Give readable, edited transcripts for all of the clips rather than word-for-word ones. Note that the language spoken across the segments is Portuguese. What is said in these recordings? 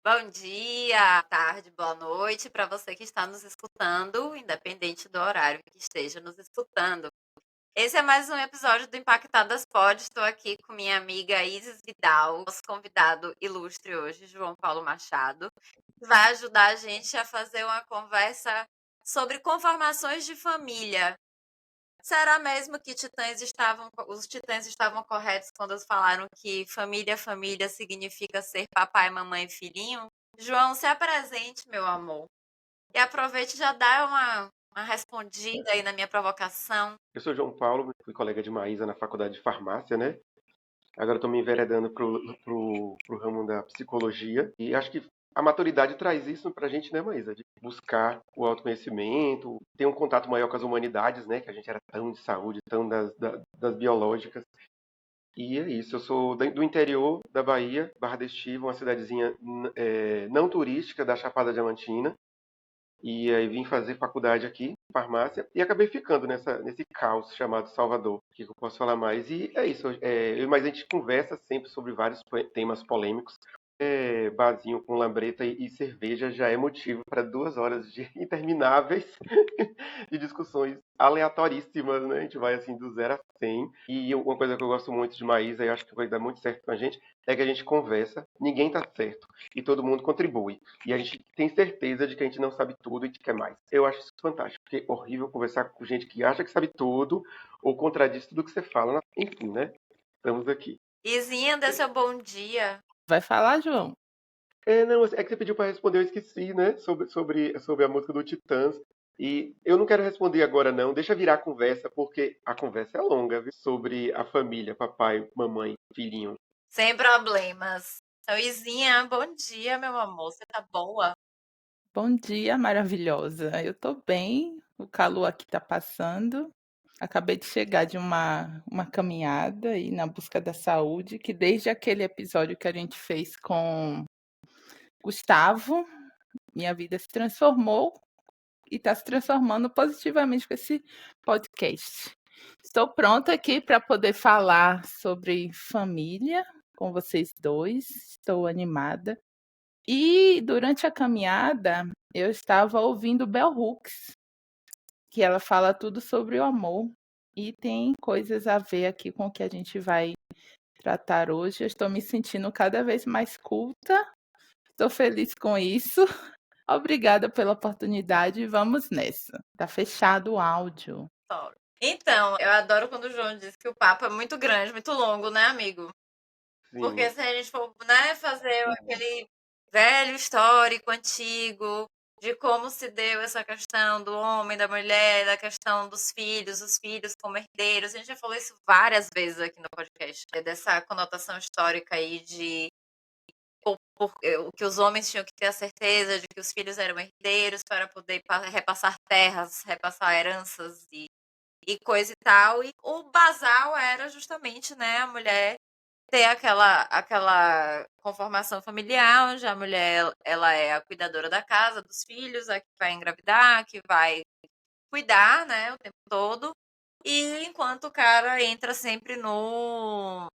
Bom dia, tarde, boa noite para você que está nos escutando, independente do horário que esteja nos escutando. Esse é mais um episódio do Impactadas Pod. Estou aqui com minha amiga Isis Vidal, nosso convidado ilustre hoje, João Paulo Machado, que vai ajudar a gente a fazer uma conversa sobre conformações de família. Será mesmo que os titãs estavam corretos quando falaram que família significa ser papai, mamãe e filhinho? João, se apresente, meu amor. E aproveite e já dá uma respondida aí na minha provocação. Eu sou João Paulo, fui colega de Maísa na faculdade de farmácia, né? Agora estou me enveredando pro ramo da psicologia. E acho que a maturidade traz isso pra gente, né, Maísa? De buscar o autoconhecimento, ter um contato maior com as humanidades, né? Que a gente era tão de saúde, tão das biológicas. E é isso, eu sou do interior da Bahia, Barra do Estiva, uma cidadezinha não turística da Chapada Diamantina. E aí vim fazer faculdade aqui, farmácia, e acabei ficando nesse caos chamado Salvador. O que eu posso falar mais? E é isso. Mas a gente conversa sempre sobre vários temas polêmicos. Barzinho com lambreta e cerveja já é motivo para 2 horas de intermináveis de discussões aleatoríssimas, né? A gente vai assim do 0 a 100. E uma coisa que eu gosto muito de Maísa, e acho que vai dar muito certo com a gente, é que a gente conversa, ninguém tá certo, e todo mundo contribui. E a gente tem certeza de que a gente não sabe tudo e que quer mais. Eu acho isso fantástico, porque é horrível conversar com gente que acha que sabe tudo ou contradiz tudo que você fala. Enfim, né? Estamos aqui. Izinha, dê seu bom dia. Vai falar, João? Não, é que você pediu para responder, eu esqueci, né? Sobre a música do Titãs. E eu não quero responder agora, não. Deixa virar a conversa, porque a conversa é longa, viu? Sobre a família, papai, mamãe, filhinho. Sem problemas. Então, Izinha, bom dia, meu amor. Você tá boa? Bom dia, maravilhosa. Eu tô bem, o calor aqui tá passando. Acabei de chegar de uma caminhada e na busca da saúde, que desde aquele episódio que a gente fez com Gustavo, minha vida se transformou e está se transformando positivamente com esse podcast. Estou pronta aqui para poder falar sobre família com vocês dois. Estou animada. E durante a caminhada, eu estava ouvindo Bell Hooks, que ela fala tudo sobre o amor e tem coisas a ver aqui com o que a gente vai tratar hoje. Eu estou me sentindo cada vez mais culta. Estou feliz com isso. Obrigada pela oportunidade e vamos nessa. Tá fechado o áudio. Então, eu adoro quando o João diz que o papo é muito grande, muito longo, né, amigo? Porque Sim. se a gente for, né, fazer aquele velho histórico antigo de como se deu essa questão do homem, da mulher, da questão dos filhos, os filhos como herdeiros, a gente já falou isso várias vezes aqui no podcast, dessa conotação histórica aí de que os homens tinham que ter a certeza de que os filhos eram herdeiros para poder repassar terras, repassar heranças e coisa e tal. E o basal era justamente, né, a mulher ter aquela conformação familiar, onde a mulher ela é a cuidadora da casa, dos filhos, a que vai engravidar, que vai cuidar, né, o tempo todo. E enquanto o cara entra sempre na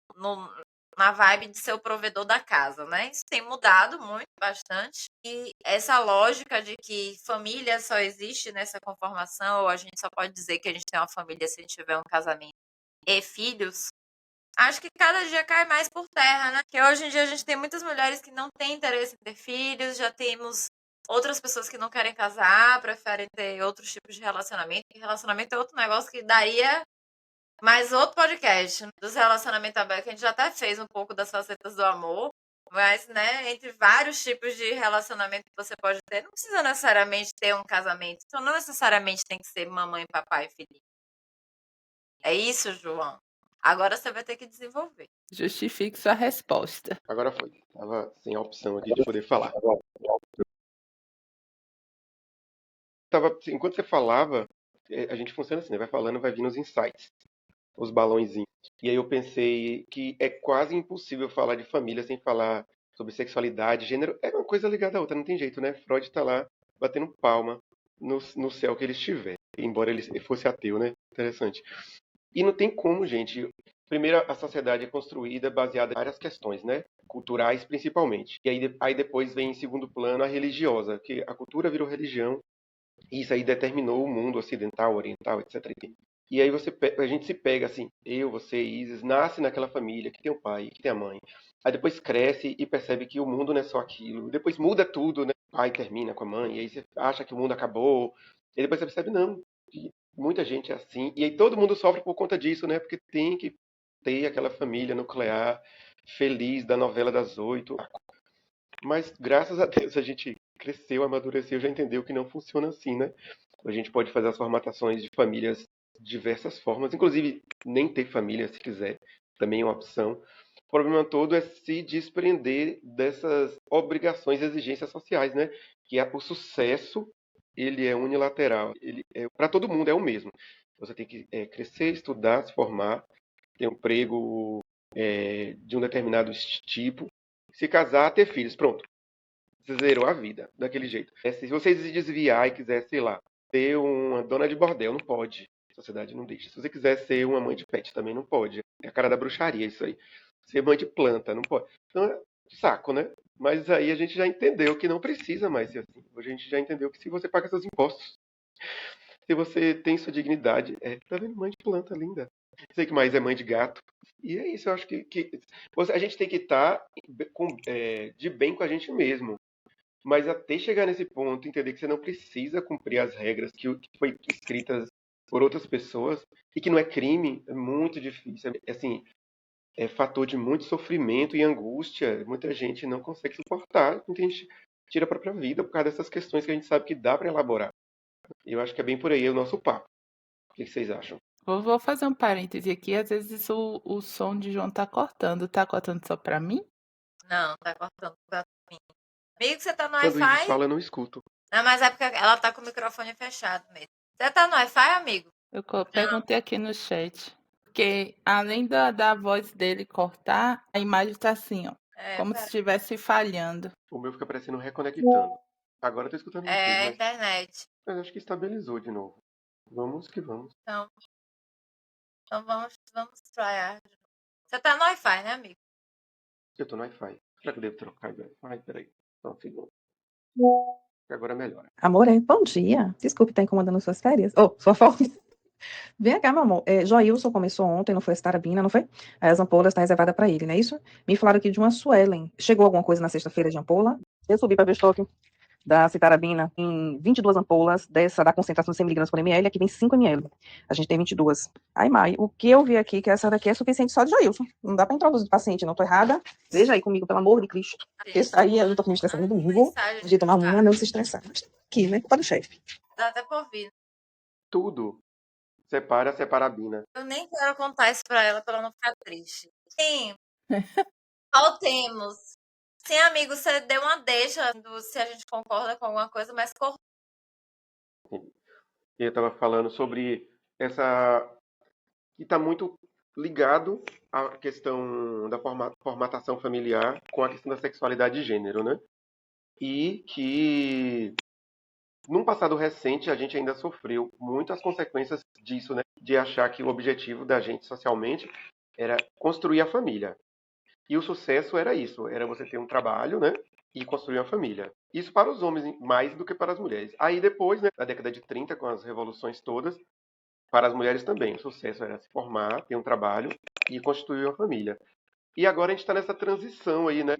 vibe de ser o provedor da casa, né? Isso tem mudado muito, bastante. E essa lógica de que família só existe nessa conformação, ou a gente só pode dizer que a gente tem uma família se a gente tiver um casamento e filhos, acho que cada dia cai mais por terra, né? Porque hoje em dia a gente tem muitas mulheres que não têm interesse em ter filhos, já temos outras pessoas que não querem casar, preferem ter outros tipos de relacionamento. E relacionamento é outro negócio que daria mais outro podcast dos relacionamentos abertos, que a gente já até fez um pouco das facetas do amor. Mas, né, entre vários tipos de relacionamento que você pode ter, não precisa necessariamente ter um casamento. Então, não necessariamente tem que ser mamãe, papai e filhinho. É isso, João? Agora você vai ter que desenvolver. Justifique sua resposta. Agora foi. Tava sem a opção aqui de poder falar. Enquanto você falava, a gente funciona assim, né? Vai falando, vai vindo os insights, os balãozinhos. E aí eu pensei que é quase impossível falar de família sem falar sobre sexualidade, gênero. É uma coisa ligada à outra, não tem jeito, né? Freud tá lá batendo palma no céu que ele estiver. Embora ele fosse ateu, né? Interessante. E não tem como, gente. Primeiro, a sociedade é construída baseada em várias questões, né? culturais principalmente. E aí depois vem em segundo plano a religiosa, que a cultura virou religião, e isso aí determinou o mundo ocidental, oriental, etc. E aí a gente se pega assim, eu, você, Isis, nasce naquela família que tem o pai, que tem a mãe. Aí depois cresce e percebe que o mundo não é só aquilo. Depois muda tudo, né? O pai termina com a mãe, e aí você acha que o mundo acabou. E depois você percebe, não, que muita gente é assim. E aí todo mundo sofre por conta disso, né? Porque tem que ter aquela família nuclear feliz da novela das 8. Mas graças a Deus a gente cresceu, amadureceu, já entendeu que não funciona assim, né? A gente pode fazer as formatações de famílias de diversas formas, inclusive nem ter família se quiser, também é uma opção. O problema todo é se desprender dessas obrigações e exigências sociais, né? Que o sucesso, ele é unilateral, ele é para todo mundo é o mesmo. Você tem que crescer, estudar, se formar, ter um emprego de um determinado tipo, se casar, ter filhos, pronto. Você zerou a vida daquele jeito. Se você se desviar e quiser, sei lá, ser uma dona de bordel, não pode. A sociedade não deixa. Se você quiser ser uma mãe de pet, também não pode. É a cara da bruxaria isso aí. Ser mãe de planta, não pode. Então é saco, né? Mas aí a gente já entendeu que não precisa mais ser assim. A gente já entendeu que se você paga seus impostos, se você tem sua dignidade, tá vendo? Mãe de planta, linda. Sei que mais é mãe de gato. E é isso, eu acho que a gente tem que estar de bem com a gente mesmo. Mas até chegar nesse ponto, entender que você não precisa cumprir as regras que foi escritas por outras pessoas e que não é crime, é muito difícil. Assim, é fator de muito sofrimento e angústia. Muita gente não consegue suportar, muita gente tira a própria vida por causa dessas questões que a gente sabe que dá para elaborar. Eu acho que é bem por aí o nosso papo. O que vocês acham? Vou fazer um parêntese aqui, às vezes o som de João tá cortando só pra mim? Não, tá cortando pra mim. Amigo, você tá no Quando o Isis Wi-Fi? fala, eu não escuto. Não, mas é porque ela tá com o microfone fechado mesmo. Você tá no Wi-Fi, amigo? Não. Perguntei aqui no chat. Porque além da voz dele cortar, a imagem tá assim, ó. Como se estivesse falhando. O meu fica parecendo reconectando. Agora eu tô escutando vocês, É a mas internet. eu acho que estabilizou de novo. Vamos que vamos. Então vamos tryhard. Você tá no Wi-Fi, né, amigo? Eu tô no Wi-Fi. Será que eu devo trocar de Wi-Fi? Peraí. Só um segundo. Agora melhora. Amor, bom dia. Desculpe estar incomodando suas férias. Sua folga. Vem cá, meu amor. Joilson começou ontem, não foi a Citarabina, não foi? Aí as ampolas tá reservada para ele, não é isso? Me falaram aqui de uma Suelen. Chegou alguma coisa na sexta-feira de ampola? Eu subi para ver o estoque da Citarabina em 22 ampolas, dessa da concentração de 100 mg por ml, aqui vem 5 ml. A gente tem 22. Ai, Mai, o que eu vi aqui, que essa daqui é suficiente só de Joilson. Não dá para introduzir paciente, não tô errada. Veja aí comigo, pelo amor de Cristo. Esse aí eu tô me estressando no domingo, de tomar uma, não se estressar. Mas aqui, né? Culpa do chefe. Dá até pra ouvir. Tudo. Separa a separabina. Eu nem quero contar isso pra ela não ficar triste. Sim. Voltemos. Sim, amigo, você deu uma deixa se a gente concorda com alguma coisa, mas E eu tava falando sobre essa. Que tá muito ligado à questão da formatação familiar com a questão da sexualidade e gênero, né? E que num passado recente a gente ainda sofreu muitas consequências disso, né? De achar que o objetivo da gente socialmente era construir a família. E o sucesso era isso, era você ter um trabalho, né? E construir uma família. Isso para os homens mais do que para as mulheres. Aí depois, né, na década de 30, com as revoluções todas, para as mulheres também. O sucesso era se formar, ter um trabalho e constituir uma família. E agora a gente está nessa transição aí, né?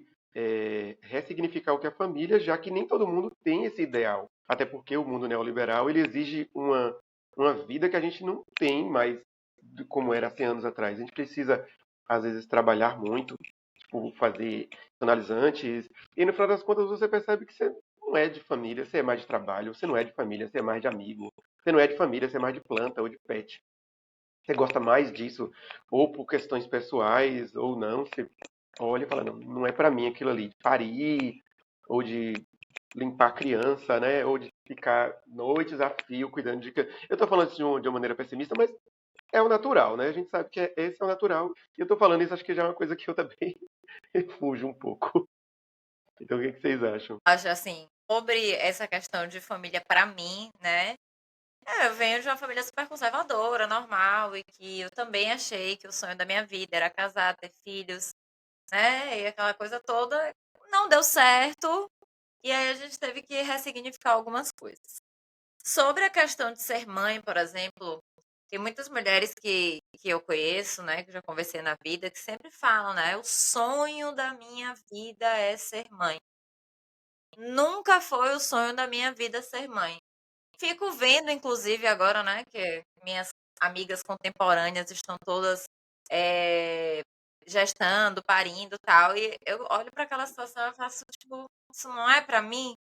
Ressignificar o que é família, já que nem todo mundo tem esse ideal. Até porque o mundo neoliberal ele exige uma vida que a gente não tem mais como era 100 anos atrás. A gente precisa, às vezes, trabalhar muito, tipo, fazer analisantes, e no final das contas você percebe que você não é de família, você é mais de trabalho, você não é de família, você é mais de amigo, você não é de família, você é mais de planta ou de pet. Você gosta mais disso, ou por questões pessoais, ou não, você olha e fala, não, não é pra mim aquilo ali, de parir, ou de limpar a criança, né, ou de ficar noites a fio cuidando de... Eu tô falando isso de uma maneira pessimista, mas é o natural, né? A gente sabe que esse é o natural. E eu tô falando isso, acho que já é uma coisa que eu também refujo um pouco. Então, o que vocês acham? acho assim, sobre essa questão de família pra mim, né? Eu venho de uma família super conservadora, normal, e que eu também achei que o sonho da minha vida era casar, ter filhos. né? E aquela coisa toda não deu certo. E aí a gente teve que ressignificar algumas coisas. Sobre a questão de ser mãe, por exemplo, tem muitas mulheres que eu conheço, né, que eu já conversei na vida, que sempre falam, né, o sonho da minha vida é ser mãe. Nunca foi o sonho da minha vida ser mãe. Fico vendo, inclusive, agora, né, que minhas amigas contemporâneas estão todas é, gestando, parindo e tal, e eu olho para aquela situação e faço, tipo, isso não é para mim?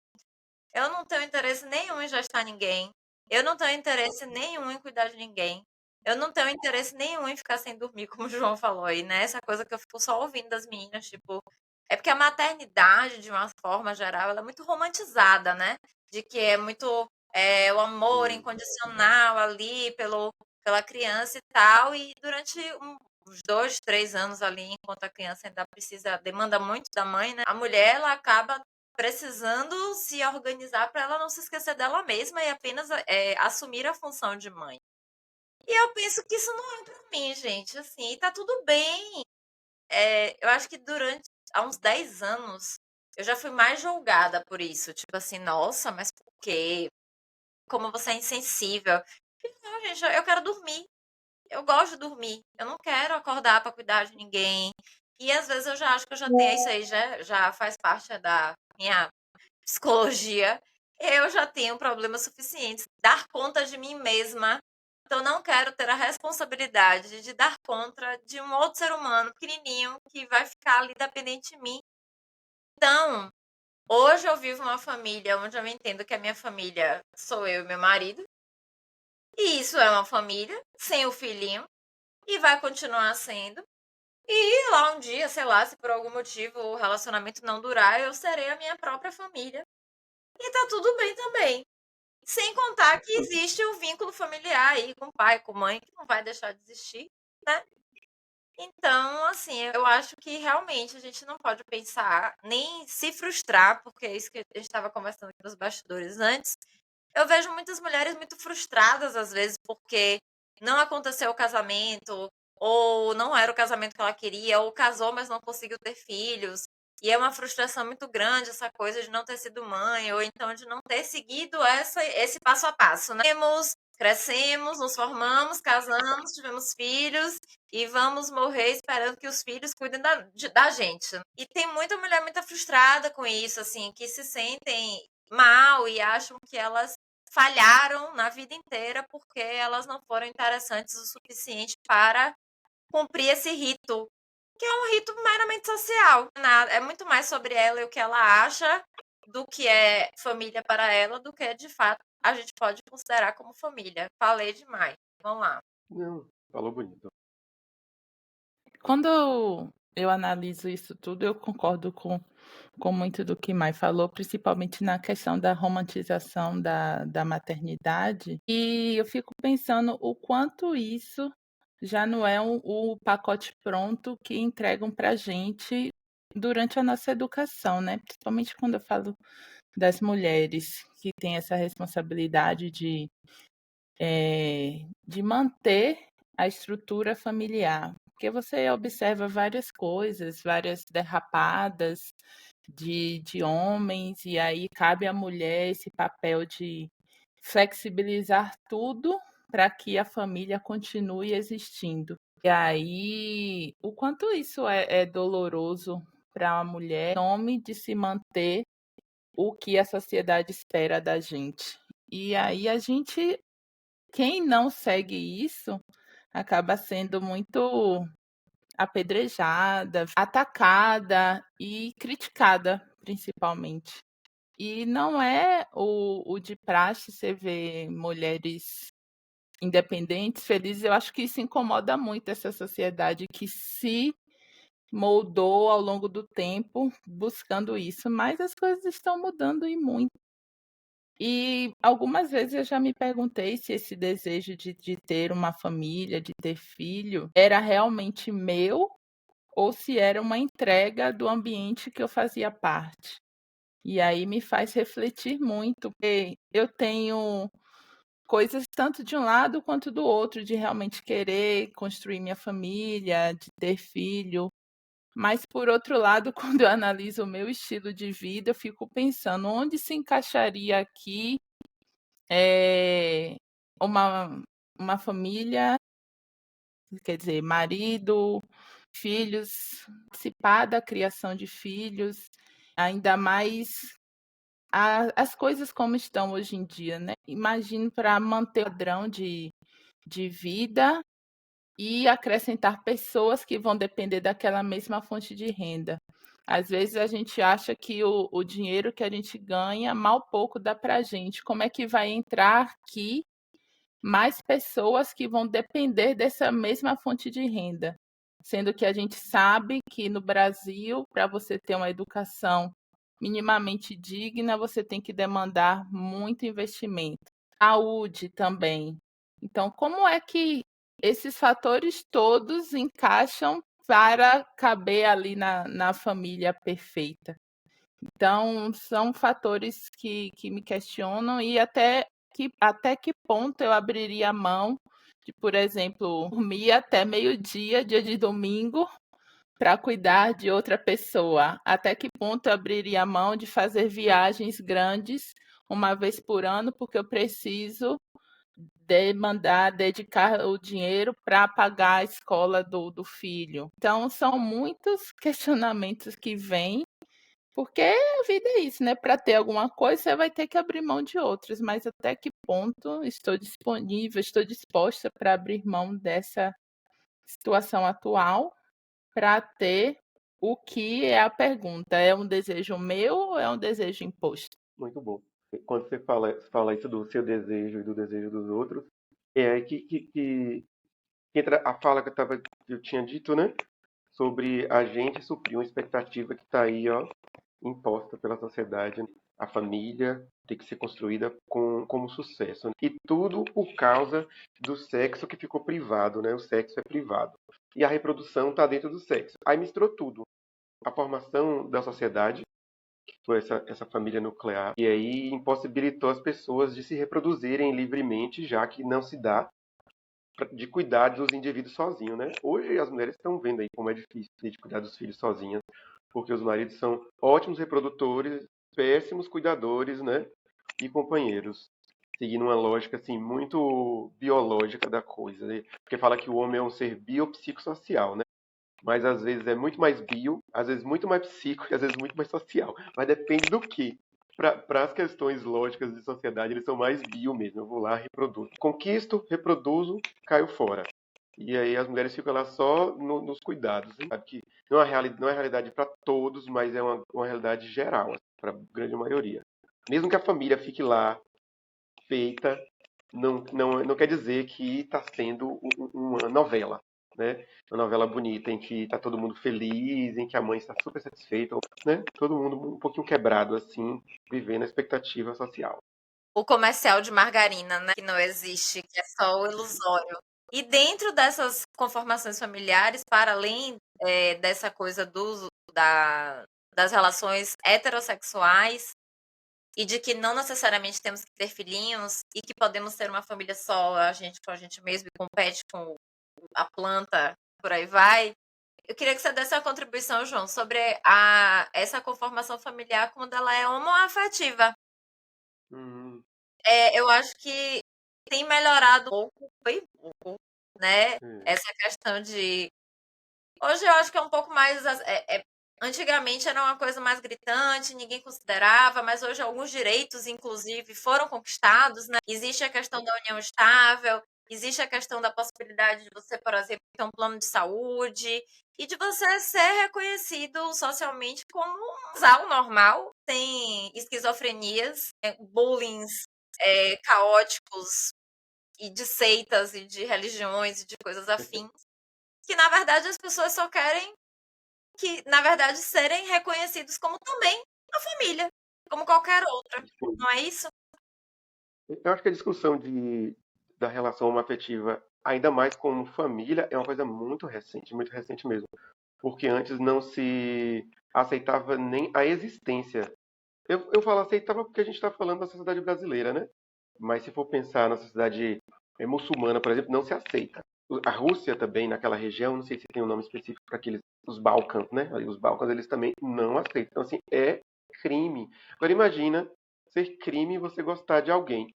Eu não tenho interesse nenhum em gestar ninguém. Eu não tenho interesse nenhum em cuidar de ninguém. Eu não tenho interesse nenhum em ficar sem dormir, como o João falou aí, né? Essa coisa que eu fico só ouvindo das meninas, tipo. É porque a maternidade, de uma forma geral, ela é muito romantizada, né? De que é muito o amor incondicional ali pela criança e tal. E durante uns 2, 3 anos ali, enquanto a criança ainda demanda muito da mãe, né? A mulher, ela acaba precisando se organizar para ela não se esquecer dela mesma e apenas assumir a função de mãe. E eu penso que isso não é para mim, gente. Assim, e tá tudo bem. Eu acho que há uns 10 anos, eu já fui mais julgada por isso. Tipo assim, nossa, mas por quê? Como você é insensível. Não, gente, eu quero dormir. Eu gosto de dormir. Eu não quero acordar para cuidar de ninguém. E às vezes eu já acho que eu já tenho isso aí, já faz parte da minha psicologia, eu já tenho problemas suficientes. Dar conta de mim mesma. Então, não quero ter a responsabilidade de dar conta de um outro ser humano pequenininho que vai ficar ali dependente de mim. Então, hoje eu vivo uma família onde eu entendo que a minha família sou eu e meu marido. E isso é uma família sem o filhinho. E vai continuar sendo. E lá um dia, sei lá, se por algum motivo o relacionamento não durar, eu serei a minha própria família. E tá tudo bem também. Sem contar que existe o vínculo familiar aí com o pai, com a mãe, que não vai deixar de existir, né? Então, assim, eu acho que realmente a gente não pode pensar nem se frustrar, porque é isso que a gente estava conversando aqui nos bastidores antes. Eu vejo muitas mulheres muito frustradas, às vezes, porque não aconteceu o casamento, ou não era o casamento que ela queria, ou casou, mas não conseguiu ter filhos. E é uma frustração muito grande essa coisa de não ter sido mãe, ou então de não ter seguido esse passo a passo, né? Crescemos, nos formamos, casamos, tivemos filhos e vamos morrer esperando que os filhos cuidem da gente. E tem muita mulher muito frustrada com isso, assim, que se sentem mal e acham que elas falharam na vida inteira porque elas não foram interessantes o suficiente para cumprir esse rito, que é um rito meramente social. É muito mais sobre ela e o que ela acha do que é família para ela, do que de fato a gente pode considerar como família. Falei demais. Vamos lá. Não, falou bonito. Quando eu analiso isso tudo, eu concordo com muito do que Mai falou, principalmente na questão da romantização da maternidade. E eu fico pensando o quanto isso já não é o pacote pronto que entregam para gente durante a nossa educação, né? Principalmente quando eu falo das mulheres que têm essa responsabilidade de manter a estrutura familiar. Porque você observa várias coisas, várias derrapadas de homens, e aí cabe à mulher esse papel de flexibilizar tudo para que a família continue existindo. E aí, o quanto isso é doloroso para a mulher, em nome de se manter o que a sociedade espera da gente. E aí a gente, quem não segue isso, acaba sendo muito apedrejada, atacada e criticada, principalmente. E não é o de praxe você ver mulheres independentes, felizes. Eu acho que isso incomoda muito essa sociedade que se moldou ao longo do tempo buscando isso, mas as coisas estão mudando e muito. E algumas vezes eu já me perguntei se esse desejo de ter uma família, de ter filho, era realmente meu ou se era uma entrega do ambiente que eu fazia parte. E aí me faz refletir muito, porque eu tenho coisas tanto de um lado quanto do outro, de realmente querer construir minha família, de ter filho. Mas, por outro lado, quando eu analiso o meu estilo de vida, eu fico pensando onde se encaixaria aqui uma, uma família, quer dizer, marido, filhos, participar da criação de filhos, ainda mais as coisas como estão hoje em dia, né? Imagino para manter o padrão de vida e acrescentar pessoas que vão depender daquela mesma fonte de renda. Às vezes a gente acha que o dinheiro que a gente ganha, mal pouco dá para a gente. Como é que vai entrar aqui mais pessoas que vão depender dessa mesma fonte de renda? Sendo que a gente sabe que no Brasil, para você ter uma educação minimamente digna, você tem que demandar muito investimento. Saúde também. Então, como é que esses fatores todos encaixam para caber ali na família perfeita? Então, são fatores que me questionam e até que ponto eu abriria a mão de, por exemplo, dormir até meio-dia, dia de domingo, para cuidar de outra pessoa. Até que ponto eu abriria a mão de fazer viagens grandes uma vez por ano, porque eu preciso dedicar o dinheiro para pagar a escola do filho. Então, são muitos questionamentos que vêm, porque a vida é isso, né? Para ter alguma coisa, você vai ter que abrir mão de outras, mas até que ponto estou disponível, estou disposta para abrir mão dessa situação atual para ter o que é a pergunta? É um desejo meu ou é um desejo imposto? Muito bom. Quando você fala isso do seu desejo e do desejo dos outros, é aí que entra a fala que eu tinha dito, né? Sobre a gente suprir uma expectativa que está aí, ó, imposta pela sociedade. A família tem que ser construída como sucesso. E tudo por causa do sexo que ficou privado, né? O sexo é privado. E a reprodução está dentro do sexo. Aí misturou tudo. A formação da sociedade, que foi essa família nuclear, e aí impossibilitou as pessoas de se reproduzirem livremente, já que não se dá de cuidar dos indivíduos sozinhos, né? Hoje as mulheres estão vendo aí como é difícil de cuidar dos filhos sozinhas, porque os maridos são ótimos reprodutores, péssimos cuidadores, né? E companheiros, seguindo uma lógica assim muito biológica da coisa, né? Porque fala que o homem é um ser biopsicossocial, né? Mas às vezes é muito mais bio, às vezes muito mais psico e às vezes muito mais social. Mas depende do que. Para as questões lógicas de sociedade, eles são mais bio mesmo. Eu vou lá, reproduzo. Conquisto, reproduzo, caio fora. E aí as mulheres ficam lá só nos cuidados. Hein? Sabe que não é realidade para todos, mas é uma realidade geral, assim, para a grande maioria. Mesmo que a família fique lá, feita, não quer dizer que está sendo uma novela, né? Uma novela bonita em que está todo mundo feliz, em que a mãe está super satisfeita, né? Todo mundo um pouquinho quebrado assim, vivendo a expectativa social. O comercial de margarina, né, que não existe, que é só o ilusório. E dentro dessas conformações familiares, para além dessa coisa das relações heterossexuais e de que não necessariamente temos que ter filhinhos e que podemos ter uma família só, a gente com a gente mesmo e compete com a planta, por aí vai. Eu queria que você desse uma contribuição, João, sobre essa conformação familiar quando ela é homoafetiva. Hum, Eu acho que tem melhorado um pouco, bem pouco, né? é. Essa questão de. Hoje eu acho que é um pouco mais. Antigamente era uma coisa mais gritante, ninguém considerava, mas hoje alguns direitos, inclusive, foram conquistados, né? Existe a questão da união estável, existe a questão da possibilidade de você, por exemplo, ter um plano de saúde e de você ser reconhecido socialmente como um casal normal, sem esquizofrenias, bullying caóticos e de seitas e de religiões e de coisas afins, que na verdade as pessoas só querem na verdade serem reconhecidos como também a família, como qualquer outra, não é isso? Eu acho que a discussão da relação homoafetiva, ainda mais como família, é uma coisa muito recente mesmo. Porque antes não se aceitava nem a existência. Eu falo aceitava porque a gente está falando da sociedade brasileira, né? Mas se for pensar na sociedade muçulmana, por exemplo, não se aceita. A Rússia também, naquela região, não sei se tem um nome específico para aqueles os Balcãs, né? Os Balcãs, eles também não aceitam. Então, assim, é crime. Agora, imagina ser crime você gostar de alguém.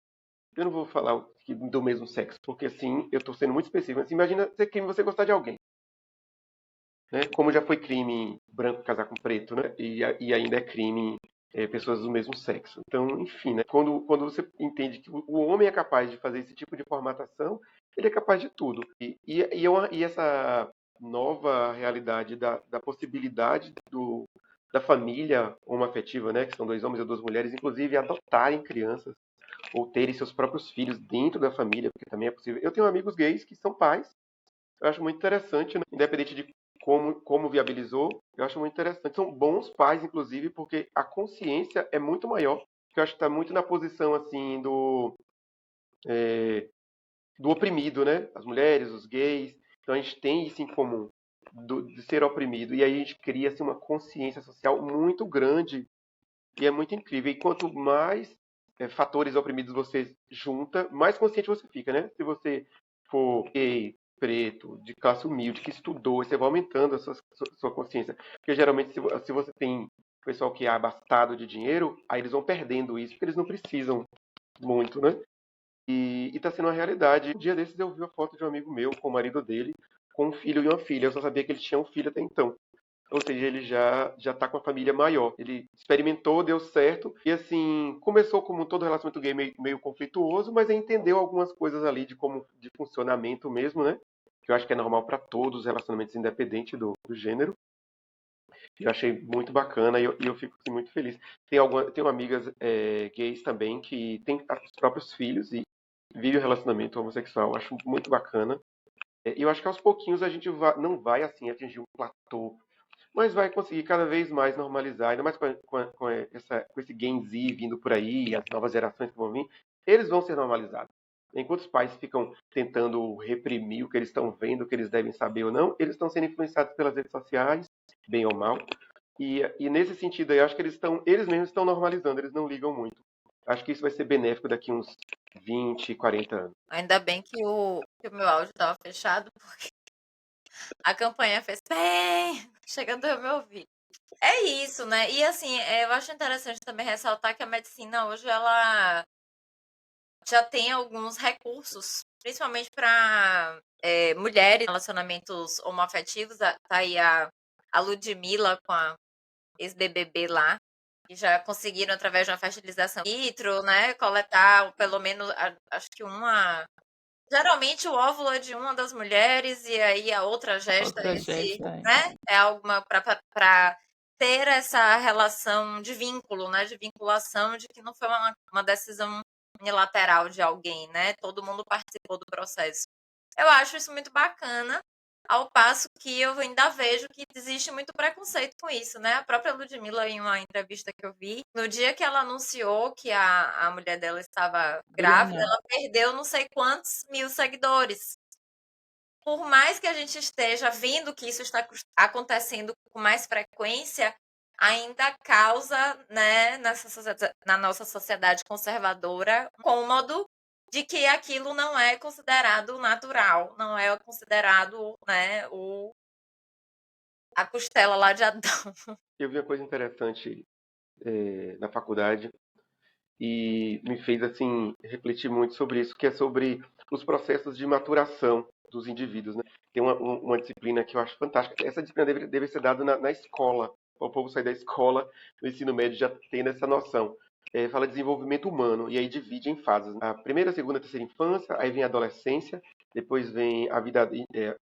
Eu não vou falar do mesmo sexo, porque, assim, eu estou sendo muito específico. Mas imagina ser crime você gostar de alguém. Né? Como já foi crime branco casar com preto, né? E ainda é crime pessoas do mesmo sexo. Então, enfim, né? Quando você entende que o homem é capaz de fazer esse tipo de formatação, ele é capaz de tudo. E essa nova realidade da possibilidade da família homoafetiva, né? Que são 2 homens e 2 mulheres, inclusive adotarem crianças ou terem seus próprios filhos dentro da família, porque também é possível. Eu tenho amigos gays que são pais. Eu acho muito interessante, né? Independente de como viabilizou, eu acho muito interessante. São bons pais, inclusive, porque a consciência é muito maior, que eu acho que está muito na posição, assim, do oprimido, né? As mulheres, os gays. Então a gente tem isso em comum, de ser oprimido. E aí a gente cria, assim, uma consciência social muito grande e é muito incrível. E quanto mais fatores oprimidos você junta, mais consciente você fica, né? Se você for gay, preto, de classe humilde, que estudou, você vai aumentando a sua consciência. Porque geralmente, se você tem pessoal que é abastado de dinheiro, aí eles vão perdendo isso, porque eles não precisam muito, né? E tá sendo uma realidade. Um dia desses eu vi uma foto de um amigo meu com o marido dele, com um filho e uma filha. Eu só sabia que ele tinha um filho até então. Ou seja, ele já tá com a família maior. Ele experimentou, deu certo. E assim, começou como todo relacionamento gay meio conflituoso, mas aí entendeu algumas coisas ali de funcionamento mesmo, né? Que eu acho que é normal para todos os relacionamentos, independente do gênero. E eu achei muito bacana e eu fico assim, muito feliz. Tenho amigas gays também que têm os próprios filhos e vivem o relacionamento homossexual. Eu acho muito bacana. E eu acho que aos pouquinhos a gente não vai assim atingir um platô, mas vai conseguir cada vez mais normalizar, ainda mais com esse Gen Z vindo por aí, as novas gerações que vão vir, eles vão ser normalizados. Enquanto os pais ficam tentando reprimir o que eles estão vendo, o que eles devem saber ou não, eles estão sendo influenciados pelas redes sociais, bem ou mal. E nesse sentido aí, eu acho que eles mesmos estão normalizando, eles não ligam muito. Acho que isso vai ser benéfico daqui uns 20, 40 anos. Ainda bem que o meu áudio estava fechado, porque a campanha fez bem, chegando ao meu ouvido. É isso, né? E assim, eu acho interessante também ressaltar que a medicina hoje ela já tem alguns recursos, principalmente para mulheres, relacionamentos homoafetivos. Tá aí a Ludmilla com a ex-BBB lá, que já conseguiram, através de uma fertilização in vitro, né, coletar pelo menos, acho que geralmente o óvulo é de uma das mulheres e aí a outra gesta Outra gesta, né, é alguma para ter essa relação de vínculo, né, de vinculação, de que não foi uma decisão unilateral de alguém, né, todo mundo participou do processo. Eu acho isso muito bacana, ao passo que eu ainda vejo que existe muito preconceito com isso, né? A própria Ludmilla, em uma entrevista que eu vi, no dia que ela anunciou que a mulher dela estava grávida, Bruna, ela perdeu não sei quantos mil seguidores. Por mais que a gente esteja vendo que isso está acontecendo com mais frequência, ainda causa, né, na nossa sociedade conservadora, um cômodo de que aquilo não é considerado natural, não é considerado, né, a costela lá de Adão. Eu vi uma coisa interessante na faculdade e me fez assim refletir muito sobre isso, que é sobre os processos de maturação dos indivíduos, né? Tem uma disciplina que eu acho fantástica. Essa disciplina deve ser dada na escola. O povo sair da escola, do ensino médio, já tendo essa noção. Fala de desenvolvimento humano, e aí divide em fases. A primeira, segunda, terceira infância, aí vem a adolescência, depois vem a vida,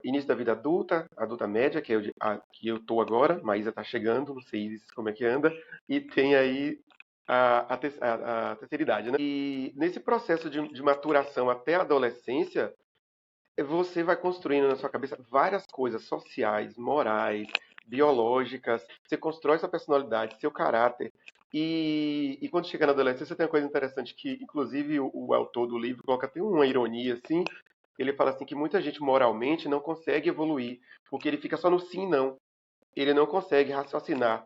início da vida adulta, adulta média, que é que eu estou agora, Maísa está chegando, não sei como é que anda, e tem aí a terceira idade, né? E nesse processo de maturação até a adolescência, você vai construindo na sua cabeça várias coisas sociais, morais, biológicas. Você constrói sua personalidade, seu caráter. E quando chega na adolescência, tem uma coisa interessante que, inclusive, o autor do livro coloca até uma ironia, assim. Ele fala assim que muita gente moralmente não consegue evoluir, porque ele fica só no sim e não. Ele não consegue raciocinar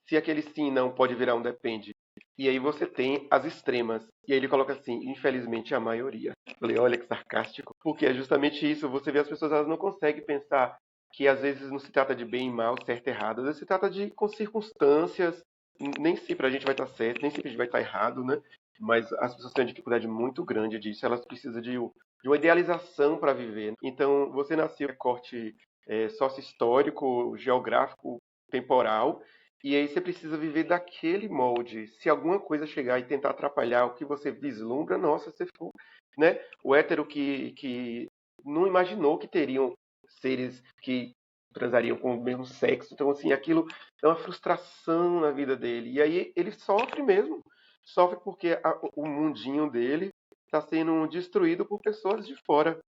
se aquele sim e não pode virar um depende. E aí você tem as extremas. E aí ele coloca assim, infelizmente a maioria. Eu falei, olha que sarcástico. Porque é justamente isso, você vê as pessoas, elas não conseguem pensar que às vezes não se trata de bem e mal, certo e errado, às vezes se trata de com circunstâncias, nem sempre a gente vai estar certo, nem sempre a gente vai estar errado, né? Mas as pessoas têm uma dificuldade muito grande disso, elas precisam de uma idealização para viver. Então, você nasceu em recorte sócio-histórico, geográfico, temporal, e aí você precisa viver daquele molde. Se alguma coisa chegar e tentar atrapalhar o que você vislumbra, nossa, você ficou, né? O hétero que não imaginou que teriam seres que transariam com o mesmo sexo. Então, assim, aquilo é uma frustração na vida dele. E aí ele sofre mesmo. Sofre porque o mundinho dele está sendo destruído por pessoas de fora.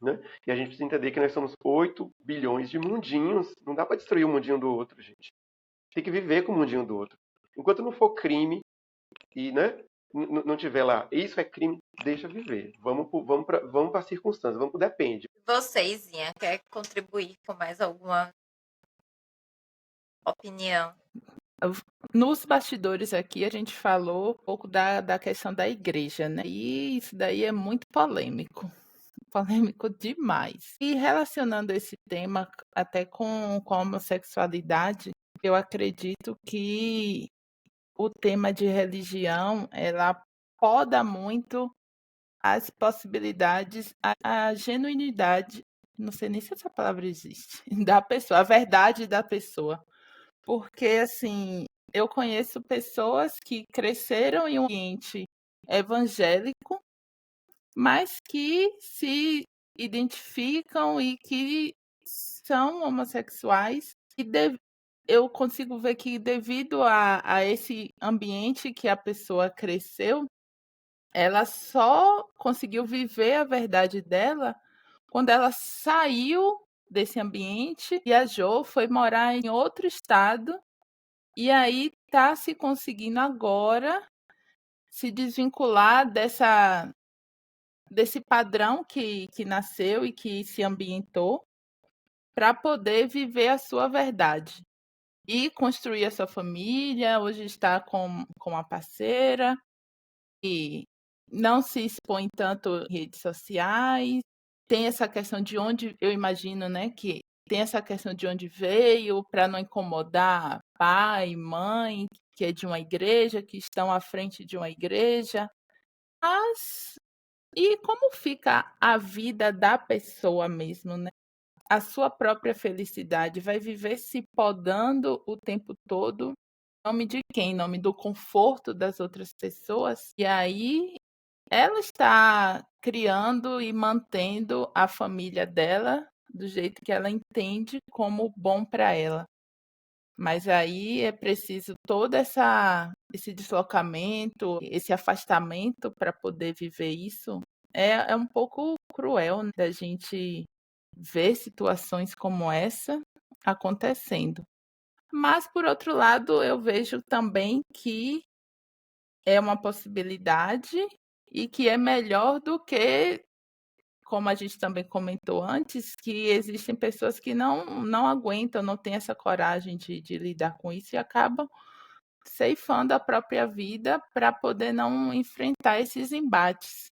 Né? E a gente precisa entender que nós somos 8 bilhões de mundinhos. Não dá para destruir o mundinho do outro, gente. Tem que viver com o mundinho do outro. Enquanto não for crime e, né, não tiver lá, isso é crime, deixa viver. Vamos para a circunstância, vamos para o depende. Você, Izinha, quer contribuir com mais alguma opinião? Nos bastidores aqui, a gente falou um pouco da questão da igreja, né? E isso daí é muito polêmico. Polêmico demais. E relacionando esse tema até com a homossexualidade, eu acredito que o tema de religião, ela poda muito as possibilidades, a genuinidade, não sei nem se essa palavra existe, da pessoa, a verdade da pessoa. Porque, assim, eu conheço pessoas que cresceram em um ambiente evangélico, mas que se identificam e que são homossexuais, e eu consigo ver que devido a esse ambiente que a pessoa cresceu, ela só conseguiu viver a verdade dela quando ela saiu desse ambiente, viajou, foi morar em outro estado, e aí está se conseguindo agora se desvincular desse padrão que nasceu e que se ambientou para poder viver a sua verdade e construir a sua família. Hoje está com a parceira e não se expõe tanto em redes sociais. Tem essa questão de onde, eu imagino, né, que tem essa questão de onde veio, para não incomodar pai, mãe, que é de uma igreja, que estão à frente de uma igreja. Mas e como fica a vida da pessoa mesmo, né? A sua própria felicidade vai viver se podando o tempo todo, em nome de quem? Em nome do conforto das outras pessoas? E aí ela está criando e mantendo a família dela do jeito que ela entende como bom para ela. Mas aí é preciso todo esse deslocamento, esse afastamento para poder viver isso. É um pouco cruel, né, da gente ver situações como essa acontecendo. Mas, por outro lado, eu vejo também que é uma possibilidade e que é melhor do que, como a gente também comentou antes, que existem pessoas que não aguentam, não têm essa coragem de lidar com isso e acabam ceifando a própria vida para poder não enfrentar esses embates.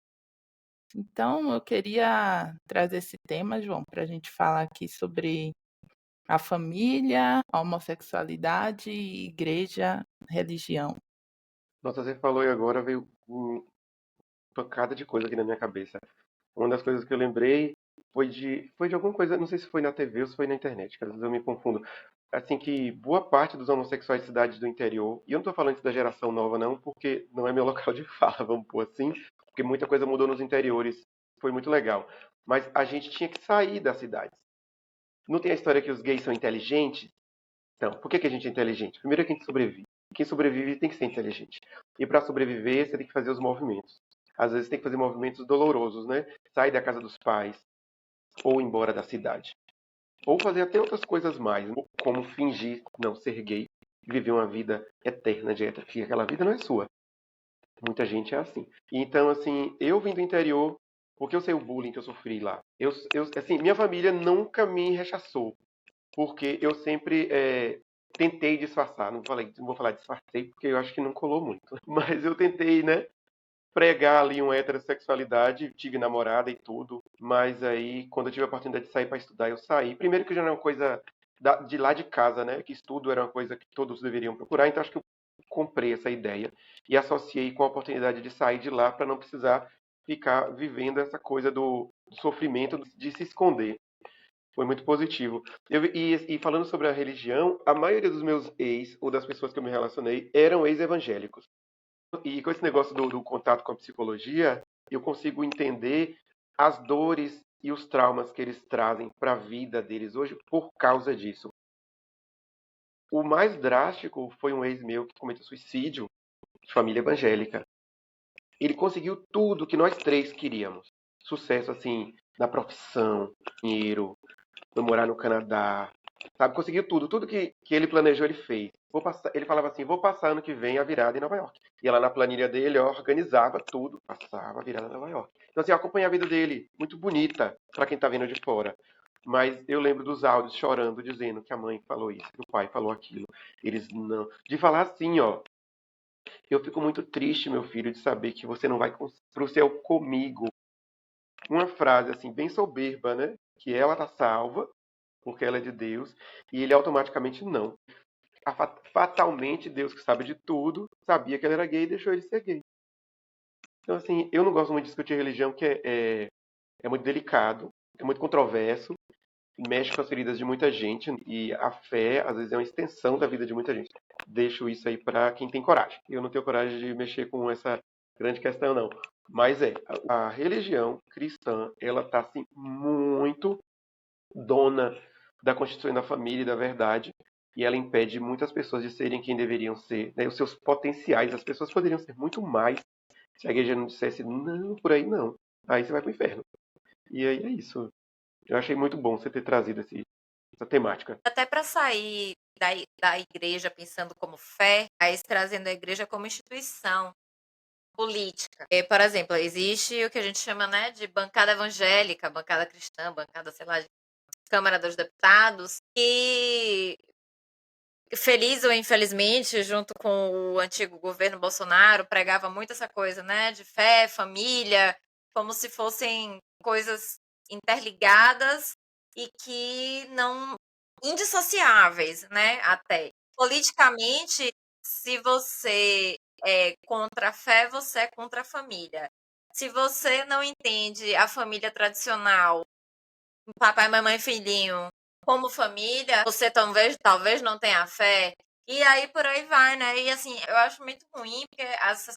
Então, eu queria trazer esse tema, João, para a gente falar aqui sobre a família, a homossexualidade, igreja, religião. Nossa, você falou e agora veio uma pancada de coisa aqui na minha cabeça. Uma das coisas que eu lembrei foi de alguma coisa, não sei se foi na TV ou se foi na internet, que às vezes eu me confundo. Assim que boa parte dos homossexuais de cidades do interior, e eu não tô falando isso da geração nova não, porque não é meu local de fala, vamos pôr assim, porque muita coisa mudou nos interiores, foi muito legal. Mas a gente tinha que sair das cidades. Não tem a história que os gays são inteligentes? Então, por que a gente é inteligente? Primeiro é que a gente sobrevive. Quem sobrevive tem que ser inteligente. E para sobreviver, você tem que fazer os movimentos. Às vezes tem que fazer movimentos dolorosos, né? Sair da casa dos pais, ou ir embora da cidade. Ou fazer até outras coisas mais, como fingir não ser gay e viver uma vida eterna de hétero, que aquela vida não é sua. Muita gente é assim. Então, assim, eu vim do interior porque eu sei o bullying que eu sofri lá. Assim, minha família nunca me rechaçou, porque eu sempre tentei disfarçar. Não vou falar disfarcei, porque eu acho que não colou muito. Mas eu tentei, né? pregar ali uma heterossexualidade, tive namorada e tudo, mas aí quando eu tive a oportunidade de sair para estudar, eu saí. Primeiro que já não é uma coisa de lá de casa, né? Que estudo era uma coisa que todos deveriam procurar, então acho que eu comprei essa ideia e associei com a oportunidade de sair de lá para não precisar ficar vivendo essa coisa do sofrimento de se esconder. Foi muito positivo. E falando sobre a religião, a maioria dos meus ex, ou das pessoas que eu me relacionei, eram ex-evangélicos. E com esse negócio do contato com a psicologia, eu consigo entender as dores e os traumas que eles trazem para a vida deles hoje por causa disso. O mais drástico foi um ex meu que cometeu suicídio de família evangélica. Ele conseguiu tudo que nós três queríamos. Sucesso, assim, na profissão, dinheiro, foi morar no Canadá, sabe? Conseguiu tudo. Tudo que ele planejou, ele fez. Ele falava assim, vou passar ano que vem a virada em Nova York. Ia lá na planilha dele, ó, organizava tudo, passava a virada em Nova York. Então, assim, eu acompanhei a vida dele, muito bonita, para quem tá vendo de fora. Mas eu lembro dos áudios chorando, dizendo que a mãe falou isso, que o pai falou aquilo. Eles não... De falar assim, ó, eu fico muito triste, meu filho, de saber que você não vai pro céu comigo. Uma frase, assim, bem soberba, né? Que ela tá salva, porque ela é de Deus, e ele automaticamente não. Fatalmente, Deus, que sabe de tudo, sabia que ele era gay e deixou ele ser gay. Então, assim, eu não gosto muito de discutir religião, que é muito delicado, é muito controverso, mexe com as feridas de muita gente, e a fé, às vezes, é uma extensão da vida de muita gente. Deixo isso aí para quem tem coragem. Eu não tenho coragem de mexer com essa grande questão, não. Mas a religião cristã, ela tá, assim, muito dona da constituição da família e da verdade, e ela impede muitas pessoas de serem quem deveriam ser, né? Os seus potenciais. As pessoas poderiam ser muito mais se a igreja não dissesse, não, por aí não. Aí você vai pro inferno. E aí é isso. Eu achei muito bom você ter trazido essa temática. Até para sair da igreja pensando como fé, mas trazendo a igreja como instituição política. Por exemplo, existe o que a gente chama, né, de bancada evangélica, bancada cristã, bancada, sei lá, de Câmara dos Deputados, que, feliz ou infelizmente, junto com o antigo governo Bolsonaro, pregava muito essa coisa, né, de fé, família, como se fossem coisas interligadas e que não indissociáveis, né, até. Politicamente, se você é contra a fé, você é contra a família. Se você não entende a família tradicional, papai, mamãe, filhinho, como família, você talvez não tenha fé. E aí por aí vai, né? E assim, eu acho muito ruim porque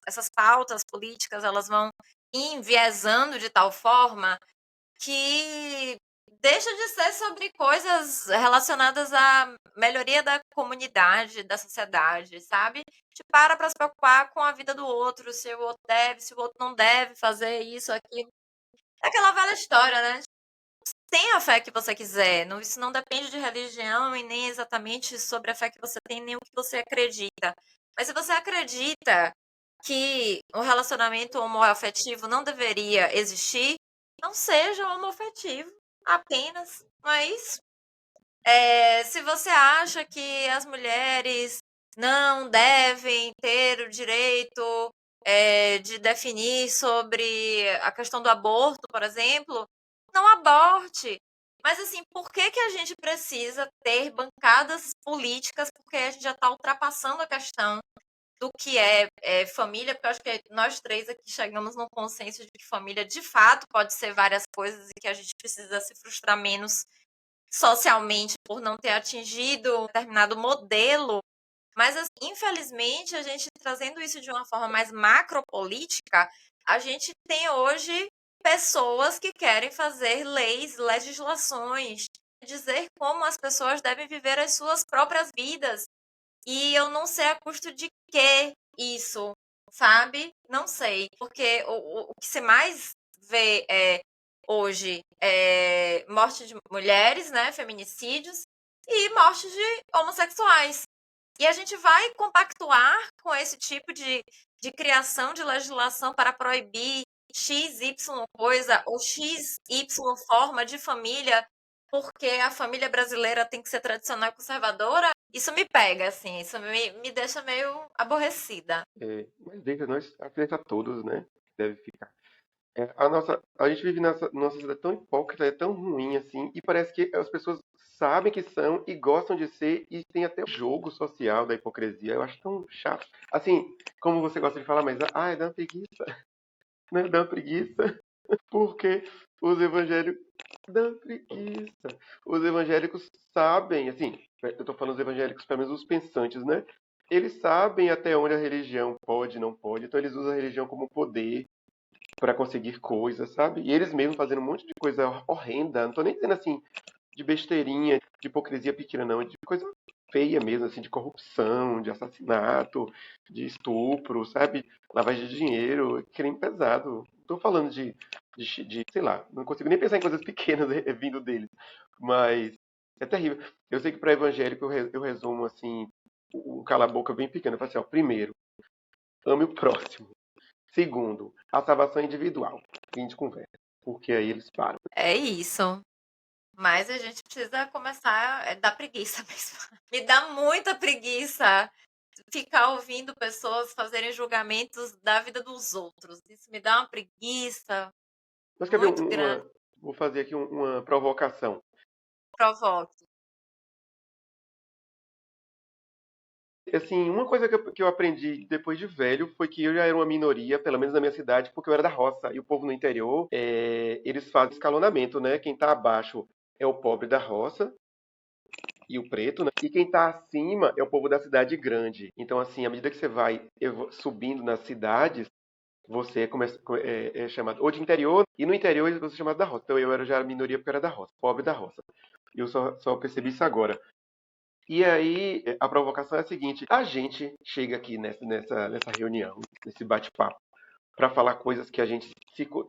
essas pautas políticas, elas vão enviesando de tal forma que deixa de ser sobre coisas relacionadas à melhoria da comunidade, da sociedade, sabe? Te para se preocupar com a vida do outro, se o outro deve, se o outro não deve fazer isso, aquilo. É aquela velha história, né? Tenha a fé que você quiser. Isso não depende de religião e nem exatamente sobre a fé que você tem, nem o que você acredita. Mas se você acredita que o relacionamento homoafetivo não deveria existir, não seja homoafetivo apenas. Não é isso? Se você acha que as mulheres não devem ter o direito de definir sobre a questão do aborto, por exemplo, não aborte. Mas, assim, por que a gente precisa ter bancadas políticas? Porque a gente já está ultrapassando a questão do que é família, porque eu acho que nós três aqui chegamos num consenso de que família, de fato, pode ser várias coisas e que a gente precisa se frustrar menos socialmente por não ter atingido um determinado modelo. Mas, assim, infelizmente, a gente trazendo isso de uma forma mais macropolítica, a gente tem hoje pessoas que querem fazer leis, legislações, dizer como as pessoas devem viver as suas próprias vidas. E eu não sei a custo de que isso, sabe? Não sei. Porque o que se mais vê hoje é morte de mulheres, né? Feminicídios e morte de homossexuais. E a gente vai compactuar com esse tipo de criação de legislação para proibir XY coisa ou XY forma de família, porque a família brasileira tem que ser tradicional e conservadora. Isso me pega, assim, isso me deixa meio aborrecida. Mas deixa nós, afeta todos, né? deve ficar. A gente vive numa sociedade tão hipócrita, é tão ruim assim, e parece que as pessoas sabem que são e gostam de ser, e tem até o jogo social da hipocrisia. Eu acho tão chato. Assim, como você gosta de falar, mas, dá uma preguiça, né? Dá uma preguiça, porque os evangélicos. Dá uma preguiça. Os evangélicos sabem, assim, eu tô falando dos evangélicos, pelo menos os pensantes, né? Eles sabem até onde a religião pode e não pode, então eles usam a religião como poder para conseguir coisas, sabe? E eles mesmos fazendo um monte de coisa horrenda. Não tô nem dizendo assim de besteirinha, de hipocrisia pequena, não, de coisa feia mesmo, assim, de corrupção, de assassinato, de estupro, sabe? Lavagem de dinheiro, crime pesado. Não tô falando sei lá, não consigo nem pensar em coisas pequenas vindo deles, mas é terrível. Eu sei que para evangélico eu resumo assim, um cala-boca bem pequeno. Eu falo assim, ó, primeiro, ame o próximo. Segundo, a salvação individual. Fim de conversa. Porque aí eles param. É isso. Mas a gente precisa começar. É dar preguiça mesmo. Me dá muita preguiça ficar ouvindo pessoas fazerem julgamentos da vida dos outros. Isso me dá uma preguiça Mas quer ver muito grande. Vou fazer aqui uma provocação. Provoque. Assim, uma coisa que eu aprendi depois de velho foi que eu já era uma minoria, pelo menos na minha cidade, porque eu era da roça. E o povo no interior, eles fazem escalonamento, né? Quem tá abaixo é o pobre da roça e o preto, né? E quem tá acima é o povo da cidade grande. Então, assim, à medida que você vai subindo nas cidades, você é chamado ou de interior, e no interior você é chamado da roça. Então eu era já minoria porque eu era da roça, pobre da roça. E eu só percebi isso agora. E aí, a provocação é a seguinte: a gente chega aqui nessa reunião, nesse bate-papo, para falar coisas que a gente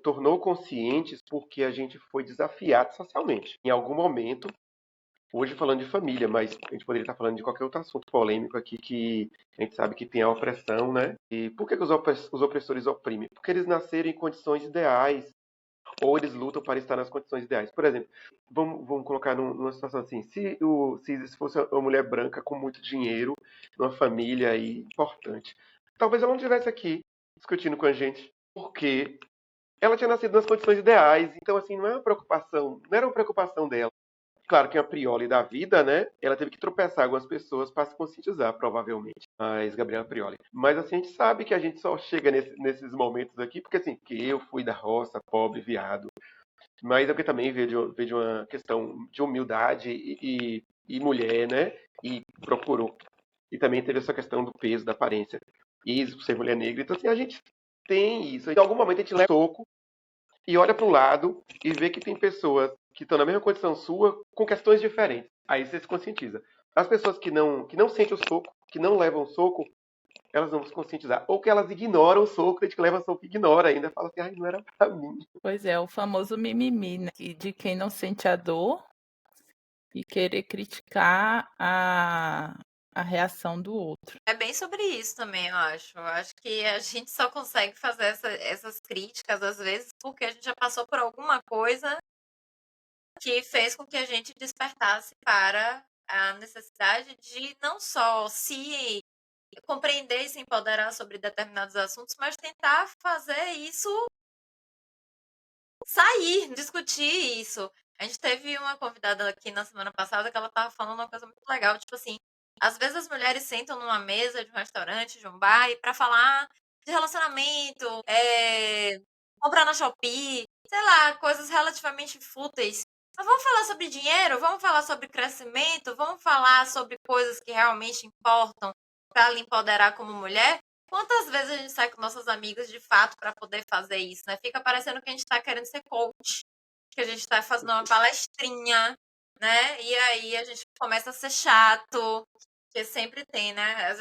tornou conscientes porque a gente foi desafiado socialmente. Em algum momento, hoje falando de família, mas a gente poderia estar falando de qualquer outro assunto polêmico aqui que a gente sabe que tem a opressão, né? E por que os opressores oprimem? Porque eles nasceram em condições ideais, ou eles lutam para estar nas condições ideais. Por exemplo, vamos colocar numa situação assim: se Isis fosse uma mulher branca com muito dinheiro, numa família aí importante, talvez ela não estivesse aqui discutindo com a gente, porque ela tinha nascido nas condições ideais. Então, assim, não era uma preocupação dela. Claro que a Prioli da vida, né? Ela teve que tropeçar algumas pessoas para se conscientizar, provavelmente. Mas, Gabriela Prioli. Mas assim, a gente sabe que a gente só chega nesses momentos aqui, porque assim, que eu fui da roça, pobre, viado. Mas é porque também veio de uma questão de humildade e mulher, né? E procurou. E também teve essa questão do peso, da aparência. E por ser mulher negra. Então, assim, a gente tem isso. Em algum momento a gente leva soco e olha para o lado e vê que tem pessoas que estão na mesma condição sua com questões diferentes. Aí você se conscientiza. As pessoas que não sentem o soco, que não levam o soco, elas vão se conscientizar. Ou que elas ignoram o soco, a gente que leva soco ignora ainda. Fala assim, ai, não era pra mim. Pois é, o famoso mimimi, né? De quem não sente a dor e querer criticar a reação do outro. É bem sobre isso também, eu acho. Eu acho que a gente só consegue fazer essas críticas, às vezes, porque a gente já passou por alguma coisa que fez com que a gente despertasse para a necessidade de não só se compreender e se empoderar sobre determinados assuntos, mas tentar fazer isso sair, discutir isso. A gente teve uma convidada aqui na semana passada que ela estava falando uma coisa muito legal, tipo assim, às vezes as mulheres sentam numa mesa de um restaurante, de um bar, e para falar de relacionamento, comprar na Shopee, sei lá, coisas relativamente fúteis. Mas vamos falar sobre dinheiro, vamos falar sobre crescimento, vamos falar sobre coisas que realmente importam para lhe empoderar como mulher. Quantas vezes a gente sai com nossas amigas de fato para poder fazer isso, né? Fica parecendo que a gente está querendo ser coach, que a gente está fazendo uma palestrinha, né? E aí a gente começa a ser chato, que sempre tem, né?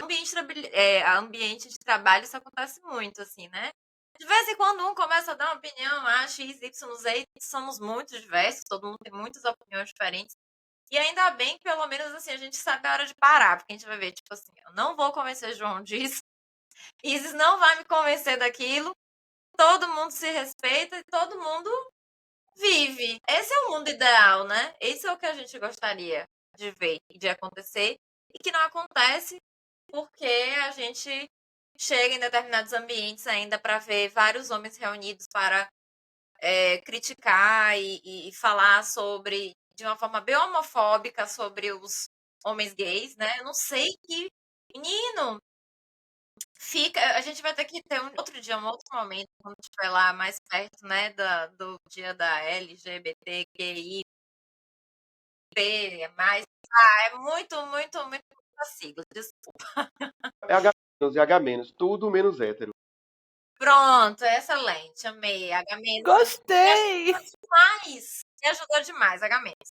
Ambiente de trabalho isso acontece muito, assim, né? De vez em quando um começa a dar uma opinião, X, Y, Z, somos muito diversos, todo mundo tem muitas opiniões diferentes. E ainda bem que, pelo menos, assim, a gente sabe a hora de parar, porque a gente vai ver, tipo assim, eu não vou convencer João disso, Isis não vai me convencer daquilo, todo mundo se respeita e todo mundo vive. Esse é o mundo ideal, né? Esse é o que a gente gostaria de ver e de acontecer, e que não acontece porque a gente chega em determinados ambientes ainda para ver vários homens reunidos para criticar e falar sobre, de uma forma bem homofóbica, sobre os homens gays, né? Eu não sei que menino fica. A gente vai ter que ter um outro dia, um outro momento, quando estiver lá mais perto, né, do dia da LGBTQI, mais. É muito, muito, muito muita sigla. Desculpa. É H menos e H menos, tudo menos hétero. Pronto, excelente, amei. H menos me Gostei! ajudou demais. Me ajudou demais, H menos.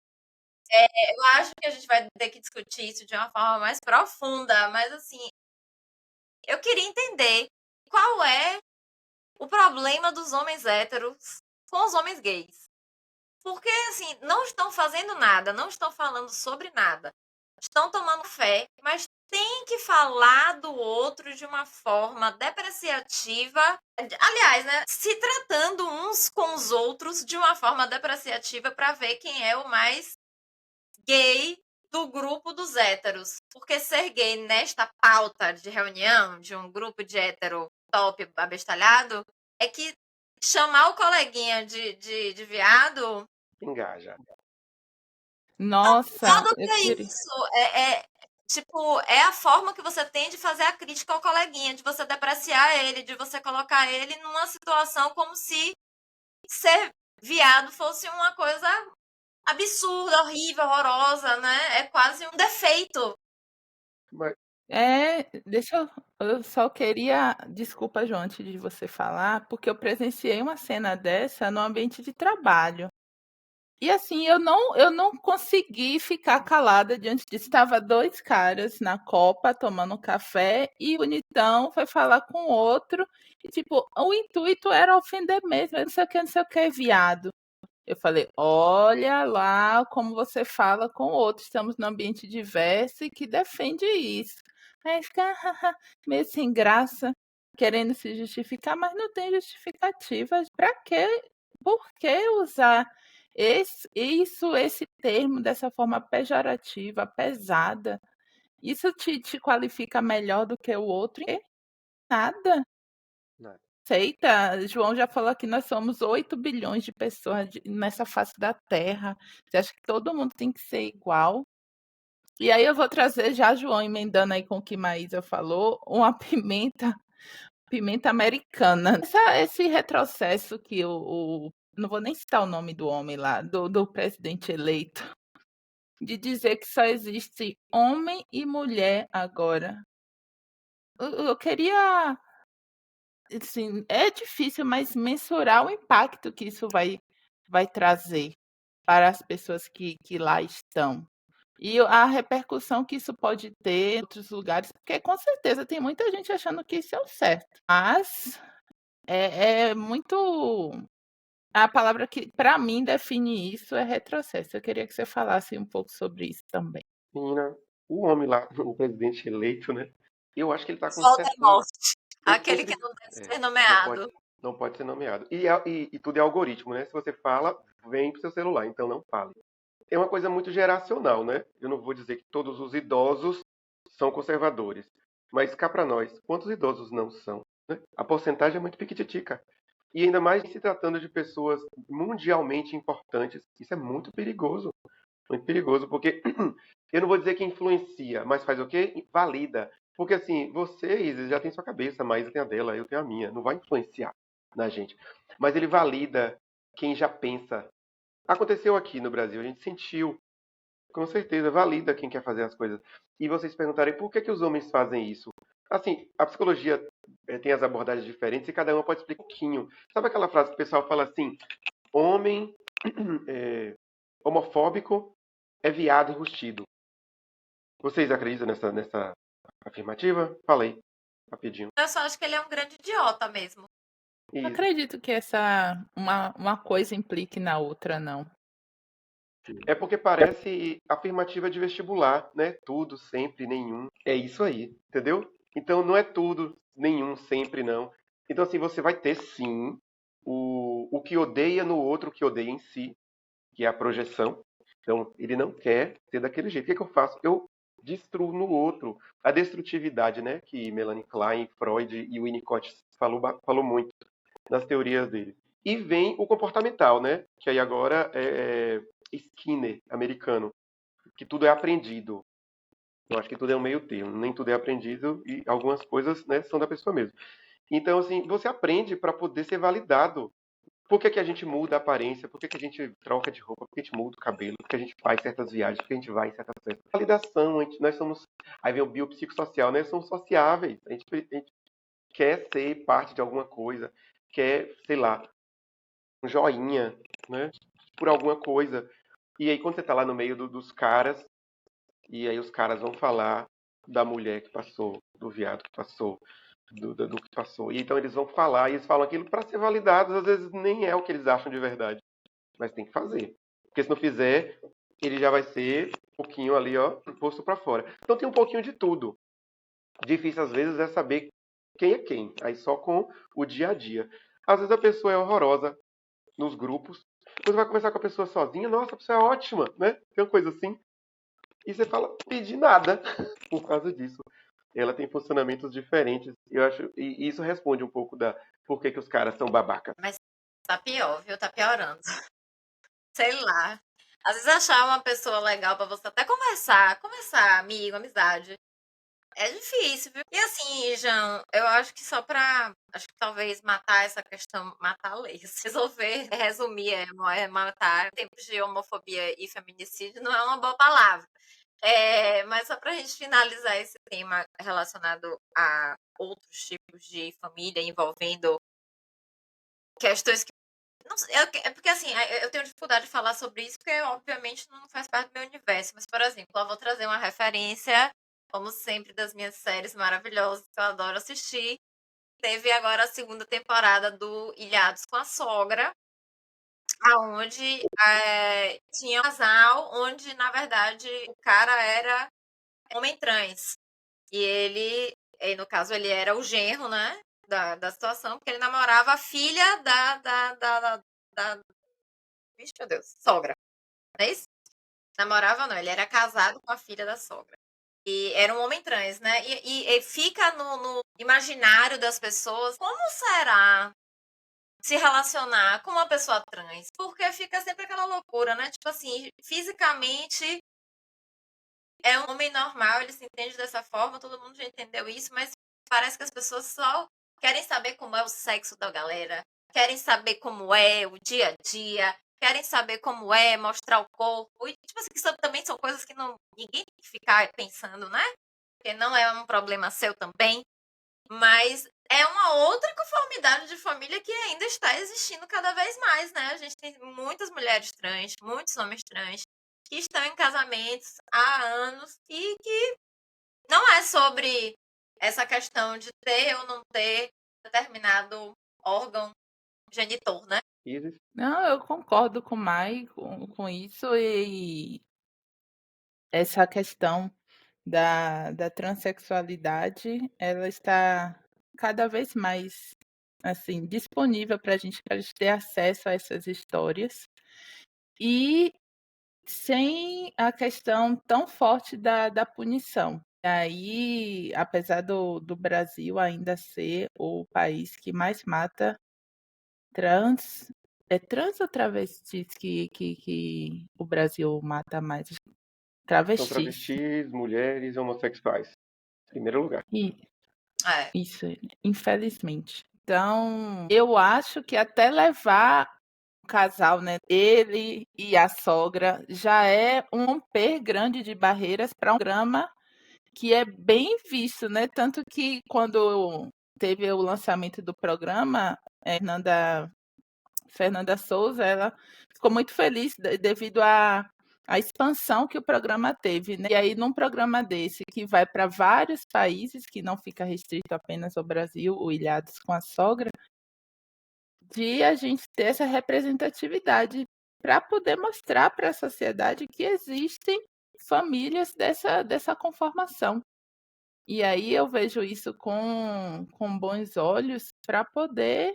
Eu acho que a gente vai ter que discutir isso de uma forma mais profunda, mas assim, eu queria entender qual é o problema dos homens héteros com os homens gays. Porque, assim, não estão fazendo nada, não estão falando sobre nada. Estão tomando fé, mas tem que falar do outro de uma forma depreciativa. Aliás, né, se tratando uns com os outros de uma forma depreciativa para ver quem é o mais gay do grupo dos héteros. Porque ser gay nesta pauta de reunião de um grupo de hétero top abestalhado é que chamar o coleguinha de viado. Engaja. Nossa, Só do eu que queria. isso. Tipo, é a forma que você tem de fazer a crítica ao coleguinha, de você depreciar ele, de você colocar ele numa situação como se ser viado fosse uma coisa absurda, horrível, horrorosa, né? É quase um defeito. Mas, Deixa eu só queria, desculpa, João, antes de você falar, porque eu presenciei uma cena dessa no ambiente de trabalho. E assim, eu não consegui ficar calada diante disso. Estava dois caras na copa tomando um café e o bonitão foi falar com o outro. E, tipo, o intuito era ofender mesmo. Eu não sei o que, viado. Eu falei, olha lá como você fala com o outro. Estamos num ambiente diverso e que defende isso. Aí fica meio sem graça, querendo se justificar, mas não tem justificativa. Para quê? Por que usar esse termo dessa forma pejorativa, pesada? Isso te qualifica melhor do que o outro? Em nada. nada. Aceita. João já falou que nós somos 8 bilhões de pessoas nessa face da Terra. Você acha que todo mundo tem que ser igual? E aí eu vou trazer já, João, emendando aí com o que Maísa falou, uma pimenta americana. Esse retrocesso que não vou nem citar o nome do homem lá, do presidente eleito, de dizer que só existe homem e mulher agora. Eu queria, assim, é difícil, mas mensurar o impacto que isso vai trazer para as pessoas que lá estão. E a repercussão que isso pode ter em outros lugares, porque com certeza tem muita gente achando que isso é o certo. Mas é muito. A palavra que, para mim, define isso é retrocesso. Eu queria que você falasse um pouco sobre isso também. Menina, o homem lá, o presidente eleito, né? Eu acho que ele tá com 60. Voldemort. Ele Aquele que não deve ser não pode, nomeado. não pode ser nomeado. E tudo é algoritmo, né? Se você fala, vem pro seu celular, então não fale. É uma coisa muito geracional, né? Eu não vou dizer que todos os idosos são conservadores. Mas cá pra nós, quantos idosos não são? Né? A porcentagem é muito piquititica. E ainda mais se tratando de pessoas mundialmente importantes, isso é muito perigoso. Muito perigoso, porque eu não vou dizer que influencia, mas faz o quê? Valida. Porque assim, vocês já têm sua cabeça, a Maísa tem a dela, eu tenho a minha. Não vai influenciar na gente. Mas ele valida quem já pensa. Aconteceu aqui no Brasil, a gente sentiu. Com certeza, valida quem quer fazer as coisas. E vocês perguntarem por que os homens fazem isso. Assim, a psicologia tem as abordagens diferentes e cada uma pode explicar um pouquinho. Sabe aquela frase que o pessoal fala assim: homem homofóbico é viado enrustido. Vocês acreditam nessa afirmativa? Falei, rapidinho. Eu só acho que ele é um grande idiota mesmo. Não Isso. acredito que uma coisa implique na outra, não. É porque parece afirmativa de vestibular, né? Tudo, sempre, nenhum. É isso aí, entendeu? Então não é tudo, nenhum, sempre, não. Então assim, você vai ter sim o que odeia no outro, o que odeia em si, que é a projeção. Então ele não quer ser daquele jeito. O que é que eu faço? Eu destruo no outro. A destrutividade, né? Que Melanie Klein, Freud e Winnicott falou muito nas teorias dele. E vem o comportamental, né? Que aí agora é Skinner, americano, que tudo é aprendido. Eu acho que tudo é um meio termo, nem tudo é aprendido e algumas coisas, né, são da pessoa mesmo. Então, assim, você aprende para poder ser validado. Por que, que a gente muda a aparência? Por que, que a gente troca de roupa? Por que a gente muda o cabelo? Por que a gente faz certas viagens? Por que a gente vai em certas festas? Validação, nós somos. Aí vem o biopsicossocial, né? Somos sociáveis. A gente quer ser parte de alguma coisa, quer, sei lá, um joinha, né? Por alguma coisa. E aí, quando você tá lá no meio dos caras, e aí os caras vão falar da mulher que passou, do viado que passou, do que passou. E então eles vão falar, e eles falam aquilo para ser validados, às vezes nem é o que eles acham de verdade. Mas tem que fazer. Porque se não fizer, ele já vai ser um pouquinho ali, ó, posto para fora. Então tem um pouquinho de tudo. Difícil às vezes é saber quem é quem. Aí só com o dia a dia. Às vezes a pessoa é horrorosa nos grupos. Você vai conversar com a pessoa sozinha, nossa, a pessoa é ótima, né? Tem uma coisa assim. E você fala, pedi nada por causa disso. Ela tem funcionamentos diferentes. Eu acho, e isso responde um pouco da por que, que os caras são babacas. Mas tá pior, viu? Tá piorando. Sei lá. Às vezes achar uma pessoa legal pra você até conversar, amigo, amizade. É difícil, viu? E assim, Jean, eu acho que só pra. Acho que talvez matar essa questão, matar a lei. Resolver, resumir, matar. Tempos de homofobia e feminicídio não é uma boa palavra. Mas só pra gente finalizar esse tema relacionado a outros tipos de família envolvendo questões que. Não sei, é porque assim, eu tenho dificuldade de falar sobre isso, porque obviamente não faz parte do meu universo. Mas, por exemplo, eu vou trazer uma referência, como sempre, das minhas séries maravilhosas que eu adoro assistir. Teve agora a segunda temporada do Ilhados com a Sogra, aonde tinha um casal onde, na verdade, o cara era homem trans. E no caso, ele era o genro, né? Da situação, porque ele namorava a filha da vixe, meu Deus, sogra. Não é isso? Namorava não, ele era casado com a filha da sogra. E era um homem trans, né? E fica no imaginário das pessoas como será se relacionar com uma pessoa trans? Porque fica sempre aquela loucura, né? Tipo assim, fisicamente é um homem normal, ele se entende dessa forma, todo mundo já entendeu isso, mas parece que as pessoas só querem saber como é o sexo da galera, querem saber como é o dia a dia, querem saber como é mostrar o corpo. E, tipo assim, isso também são coisas que ninguém tem que ficar pensando, né? Porque não é um problema seu também. Mas é uma outra conformidade de família que ainda está existindo cada vez mais, né? A gente tem muitas mulheres trans, muitos homens trans, que estão em casamentos há anos e que não é sobre essa questão de ter ou não ter determinado órgão genitor, né? Isis? Não, eu concordo com o Mai com isso e essa questão da transexualidade, ela está cada vez mais assim disponível para a gente ter acesso a essas histórias e sem a questão tão forte da punição. E aí, apesar do Brasil ainda ser o país que mais mata trans, é trans ou travestis que o Brasil mata mais? São Travestis. travestis, mulheres, homossexuais. Em primeiro lugar. E É. isso, infelizmente. Então, eu acho que até levar o casal, né, ele e a sogra, já é um romper grande de barreiras para um drama que é bem visto, né? Tanto que quando teve o lançamento do programa, Fernanda Souza, ela ficou muito feliz devido à expansão que o programa teve, né? E aí, num programa desse que vai para vários países, que não fica restrito apenas ao Brasil, o Ilhados com a Sogra, de a gente ter essa representatividade para poder mostrar para a sociedade que existem famílias dessa conformação. E aí eu vejo isso com bons olhos para poder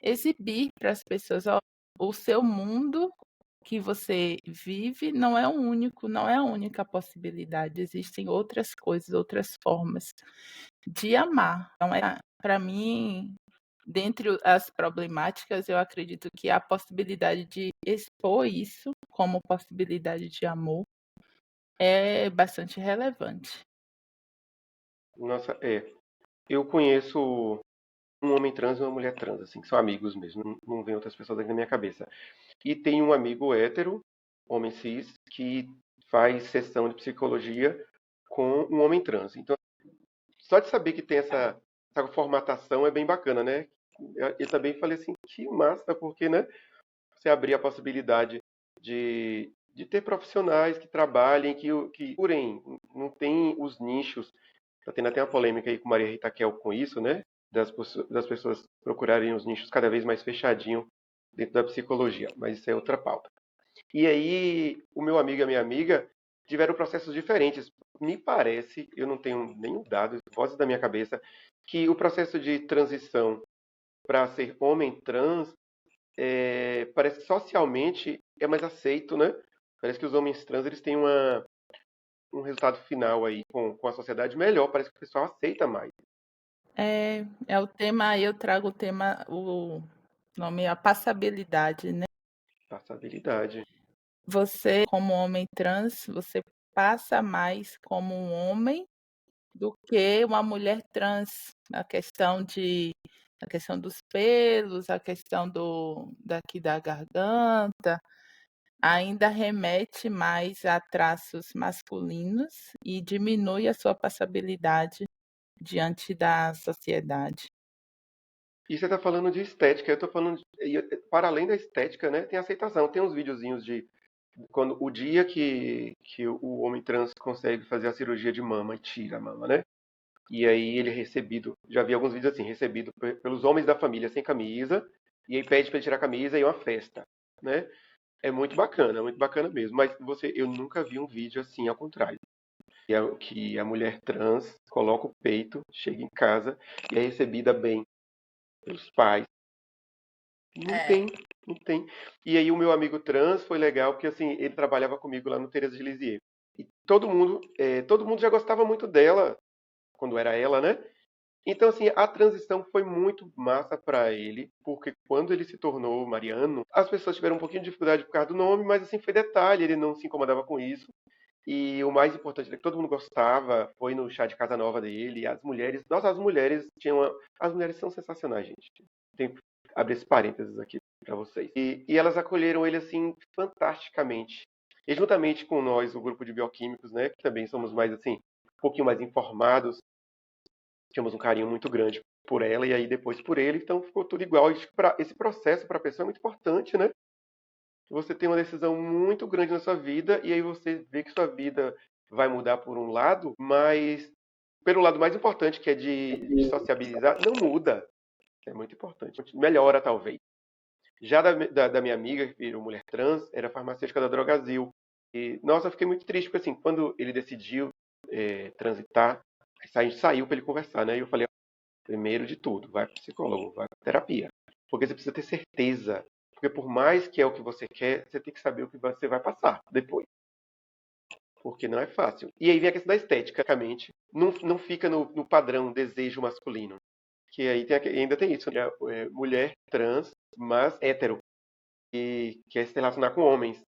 exibir para as pessoas, ó, o seu mundo que você vive não é o único, não é a única possibilidade. Existem outras coisas, outras formas de amar. Então, para mim, dentre as problemáticas, eu acredito que a possibilidade de expor isso como possibilidade de amor é bastante relevante. Nossa, eu conheço um homem trans e uma mulher trans, assim, que são amigos mesmo, não vem outras pessoas aqui na minha cabeça. E tem um amigo hétero, homem cis, que faz sessão de psicologia com um homem trans. Então, só de saber que tem essa formatação é bem bacana, né? Eu também falei assim, que massa, porque, né? Você abrir a possibilidade de ter profissionais que trabalhem, que curem, não tem os nichos. Tá tendo até uma polêmica aí com Maria Rita Kel com isso, né? Das pessoas procurarem os nichos cada vez mais fechadinho dentro da psicologia, mas isso é outra pauta. E aí, o meu amigo e a minha amiga tiveram processos diferentes. Me parece, eu não tenho nenhum dado, vozes da minha cabeça, que o processo de transição para ser homem trans parece que socialmente é mais aceito, né? Parece que os homens trans eles têm um resultado final aí com a sociedade melhor, parece que o pessoal aceita mais. É o tema, eu trago o tema, o nome é a passabilidade, né? Passabilidade. Você, como homem trans, você passa mais como um homem do que uma mulher trans. A questão dos pelos, a questão daqui da garganta, ainda remete mais a traços masculinos e diminui a sua passabilidade diante da sociedade. E você está falando de estética, eu estou falando, para além da estética, né, tem aceitação. Tem uns videozinhos de quando o dia que o homem trans consegue fazer a cirurgia de mama e tira a mama, né? E aí ele é recebido, já vi alguns vídeos assim, recebido pelos homens da família sem camisa, e aí pede para ele tirar a camisa e é uma festa, né? É muito bacana mesmo. Mas eu nunca vi um vídeo assim ao contrário. Que a mulher trans coloca o peito, chega em casa e é recebida bem pelos pais. Não É, tem, não tem. E aí o meu amigo trans foi legal porque assim ele trabalhava comigo lá no Teresa de Lisieux. E todo mundo já gostava muito dela quando era ela, né? Então, assim, a transição foi muito massa para ele, porque quando ele se tornou Mariano, as pessoas tiveram um pouquinho de dificuldade por causa do nome, mas, assim, foi detalhe, ele não se incomodava com isso. E o mais importante é que todo mundo gostava, foi no chá de casa nova dele, as mulheres, nossa, as mulheres são sensacionais, gente. Tem que abrir esse parênteses aqui para vocês. E elas acolheram ele, assim, fantasticamente. E juntamente com nós, o grupo de bioquímicos, né, que também somos mais, assim, um pouquinho mais informados, tínhamos um carinho muito grande por ela e aí depois por ele, então ficou tudo igual. Esse processo para a pessoa é muito importante, né? Você tem uma decisão muito grande na sua vida e aí você vê que sua vida vai mudar por um lado, mas pelo lado mais importante, que é de sociabilizar, não muda. É muito importante. Melhora, talvez. Já da minha amiga, que virou mulher trans, era farmacêutica da Drogazil. E, nossa, eu fiquei muito triste, porque assim, quando ele decidiu transitar, a gente saiu para ele conversar, né? E eu falei, primeiro de tudo, vai para o psicólogo, vai para terapia. Porque você precisa ter certeza. Porque por mais que é o que você quer, você tem que saber o que você vai passar depois. Porque não é fácil. E aí vem a questão da estética, realmente. Não fica no padrão desejo masculino. Que aí ainda tem isso, né? Mulher trans, mas hétero. E quer se relacionar com homens.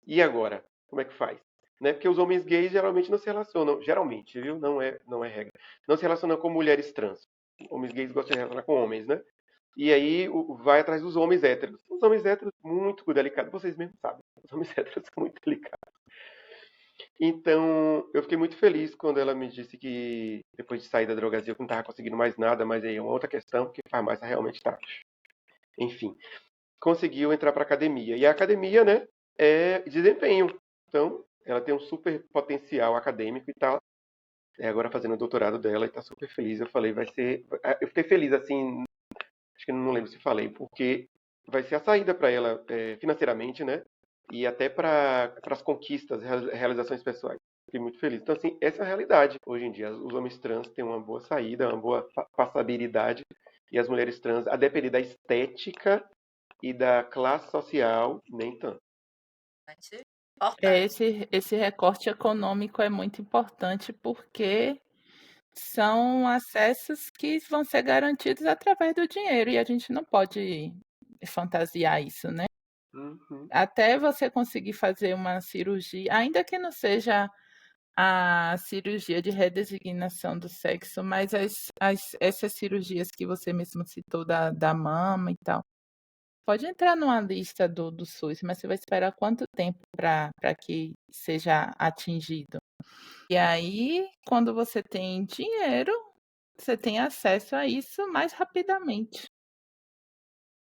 E agora? Como é que faz? Né? Porque os homens gays geralmente não se relacionam. Geralmente, viu? Não é regra. Não se relacionam com mulheres trans. Homens gays gostam de se relacionar com homens, né? E aí vai atrás dos homens héteros. Os homens héteros muito delicados. Vocês mesmos sabem. Os homens héteros são muito delicados. Então, eu fiquei muito feliz quando ela me disse que depois de sair da Drogazil, eu não estava conseguindo mais nada, mas aí é uma outra questão, porque farmácia realmente está. Enfim, conseguiu entrar para academia. E a academia, né, é desempenho. Então, ela tem um super potencial acadêmico e está agora fazendo o doutorado dela e está super feliz. Eu falei, vai ser. Eu fiquei feliz, assim, acho que não lembro se falei, porque vai ser a saída para ela financeiramente, né? E até para as conquistas, realizações pessoais. Fiquei muito feliz. Então, assim, essa é a realidade. Hoje em dia, os homens trans têm uma boa saída, uma boa passabilidade, e as mulheres trans, a depender da estética e da classe social, nem tanto. Importante. Esse recorte econômico é muito importante porque são acessos que vão ser garantidos através do dinheiro e a gente não pode fantasiar isso, né? Uhum. Até você conseguir fazer uma cirurgia, ainda que não seja a cirurgia de redesignação do sexo, mas essas cirurgias que você mesmo citou da mama e tal, pode entrar numa lista do SUS, mas você vai esperar quanto tempo para que seja atingido? E aí, quando você tem dinheiro, você tem acesso a isso mais rapidamente.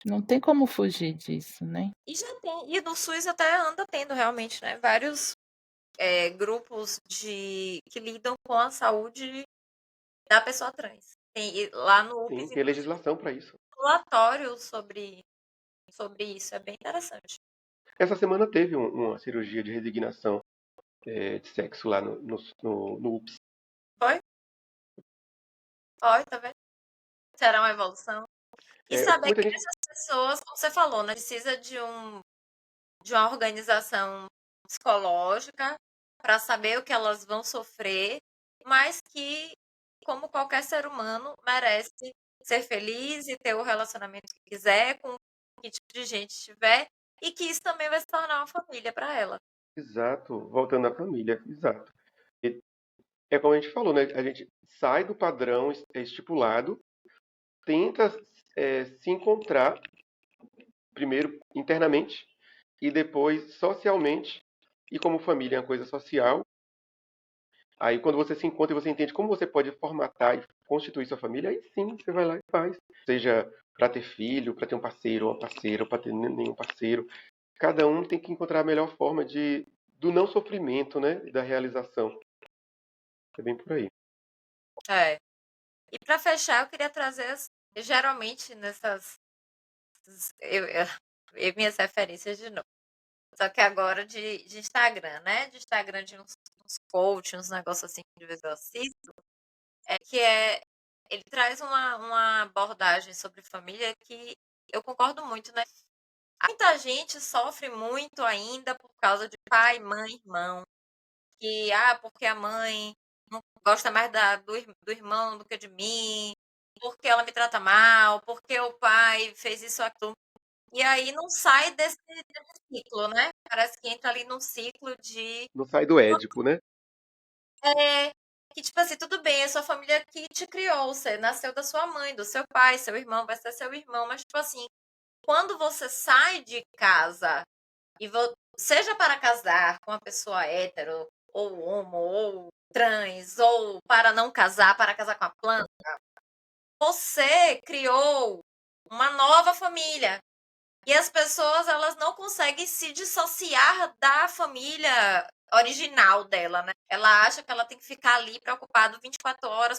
Não tem como fugir disso, né? E já tem, e no SUS até anda tendo realmente, né? Vários grupos que lidam com a saúde da pessoa trans. Tem, lá no Sim, UPS, tem inclusive, legislação para isso. um relatório sobre isso. É bem interessante. Essa semana teve uma cirurgia de resignação de sexo lá no UPS. Foi? Foi, tá vendo? Será uma evolução. E saber Muita que gente. essas pessoas, como você falou, né? Precisa de uma organização psicológica para saber o que elas vão sofrer, mas que, como qualquer ser humano, merece ser feliz e ter o relacionamento que quiser, com que tipo de gente tiver, e que isso também vai se tornar uma família para ela. Exato, voltando à família, exato. E é como a gente falou, né? A gente sai do padrão estipulado, tenta se encontrar primeiro internamente e depois socialmente. E como família é uma coisa social, aí quando você se encontra e você entende como você pode formatar e constituir sua família, aí sim você vai lá e faz. Seja para ter filho, para ter um parceiro ou uma parceira, ou para ter nenhum parceiro. Cada um tem que encontrar a melhor forma do não sofrimento, né? E da realização. É bem por aí. É. E para fechar, eu queria trazer, geralmente, minhas referências de novo. Só que agora de Instagram, né? De Instagram de uns coach, uns negócios assim que de vez eu assisto. Ele traz uma abordagem sobre família que eu concordo muito, né? Muita gente sofre muito ainda por causa de pai, mãe, irmão. Porque a mãe não gosta mais do irmão do que de mim, porque ela me trata mal, porque o pai fez isso aquilo. E aí não sai desse ciclo, né? Parece que entra ali num ciclo de. Não sai do Édipo, né? Que, tipo assim, tudo bem, é sua família que te criou, você nasceu da sua mãe, do seu pai, seu irmão vai ser seu irmão, mas, tipo assim, quando você sai de casa e seja para casar com uma pessoa hétero, ou homo, ou trans, ou para não casar, para casar com a planta, você criou uma nova família. E as pessoas, elas não conseguem se dissociar da família original dela, né? Ela acha que ela tem que ficar ali preocupada 24 horas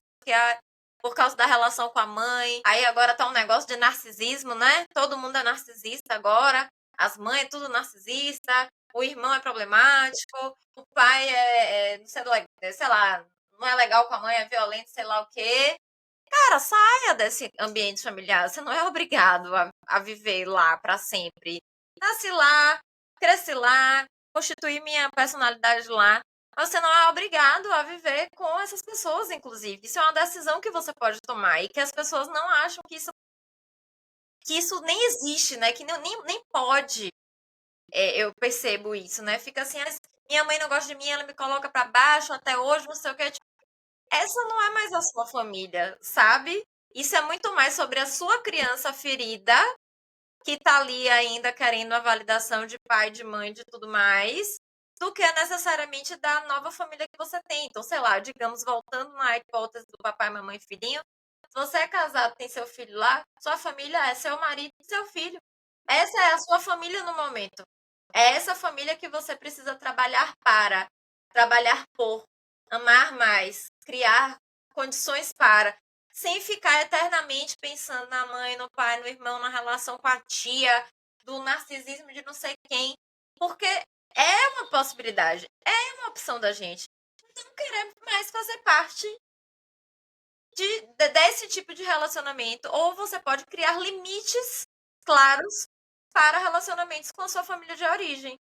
por causa da relação com a mãe. Aí agora tá um negócio de narcisismo, né? Todo mundo é narcisista agora. As mães é tudo narcisista. O irmão é problemático. O pai não sei lá, não é legal com a mãe, é violento, sei lá o quê. Cara, saia desse ambiente familiar. Você não é obrigado a viver lá para sempre. Nasci lá, cresci lá, constituí minha personalidade lá. Mas você não é obrigado a viver com essas pessoas, inclusive. Isso é uma decisão que você pode tomar e que as pessoas não acham que isso nem existe, né? Que nem pode. Eu percebo isso, né? Fica assim, minha mãe não gosta de mim, ela me coloca para baixo até hoje, não sei o que. Tipo, essa não é mais a sua família, sabe? Isso é muito mais sobre a sua criança ferida, que tá ali ainda querendo a validação de pai, de mãe, de tudo mais, do que necessariamente da nova família que você tem. Então, sei lá, digamos, voltando na hipótese do papai, mamãe e filhinho, se você é casado, tem seu filho lá, sua família é seu marido e seu filho. Essa é a sua família no momento. É essa família que você precisa trabalhar por, amar mais, criar condições para, sem ficar eternamente pensando na mãe, no pai, no irmão, na relação com a tia, do narcisismo de não sei quem, porque é uma possibilidade, é uma opção da gente. Não queremos mais fazer parte desse tipo de relacionamento, ou você pode criar limites claros para relacionamentos com a sua família de origem.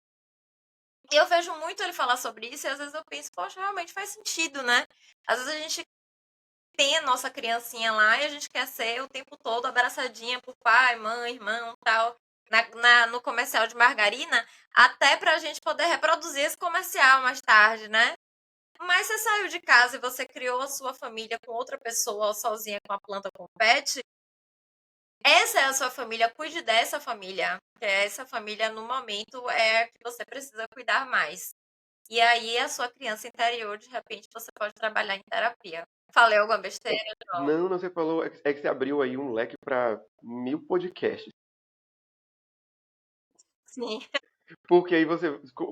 E eu vejo muito ele falar sobre isso e às vezes eu penso, poxa, realmente faz sentido, né? Às vezes a gente tem a nossa criancinha lá e a gente quer ser o tempo todo abraçadinha por pai, mãe, irmão, tal, no comercial de margarina, até pra gente poder reproduzir esse comercial mais tarde, né? Mas você saiu de casa e você criou a sua família com outra pessoa, ou sozinha com a planta com o pet, essa é a sua família, cuide dessa família. Porque essa família, no momento, é a que você precisa cuidar mais. E aí, a sua criança interior, de repente, você pode trabalhar em terapia. Falei alguma besteira, João? Não, você falou, é que você abriu aí um leque para 1000 podcasts. Sim. Porque aí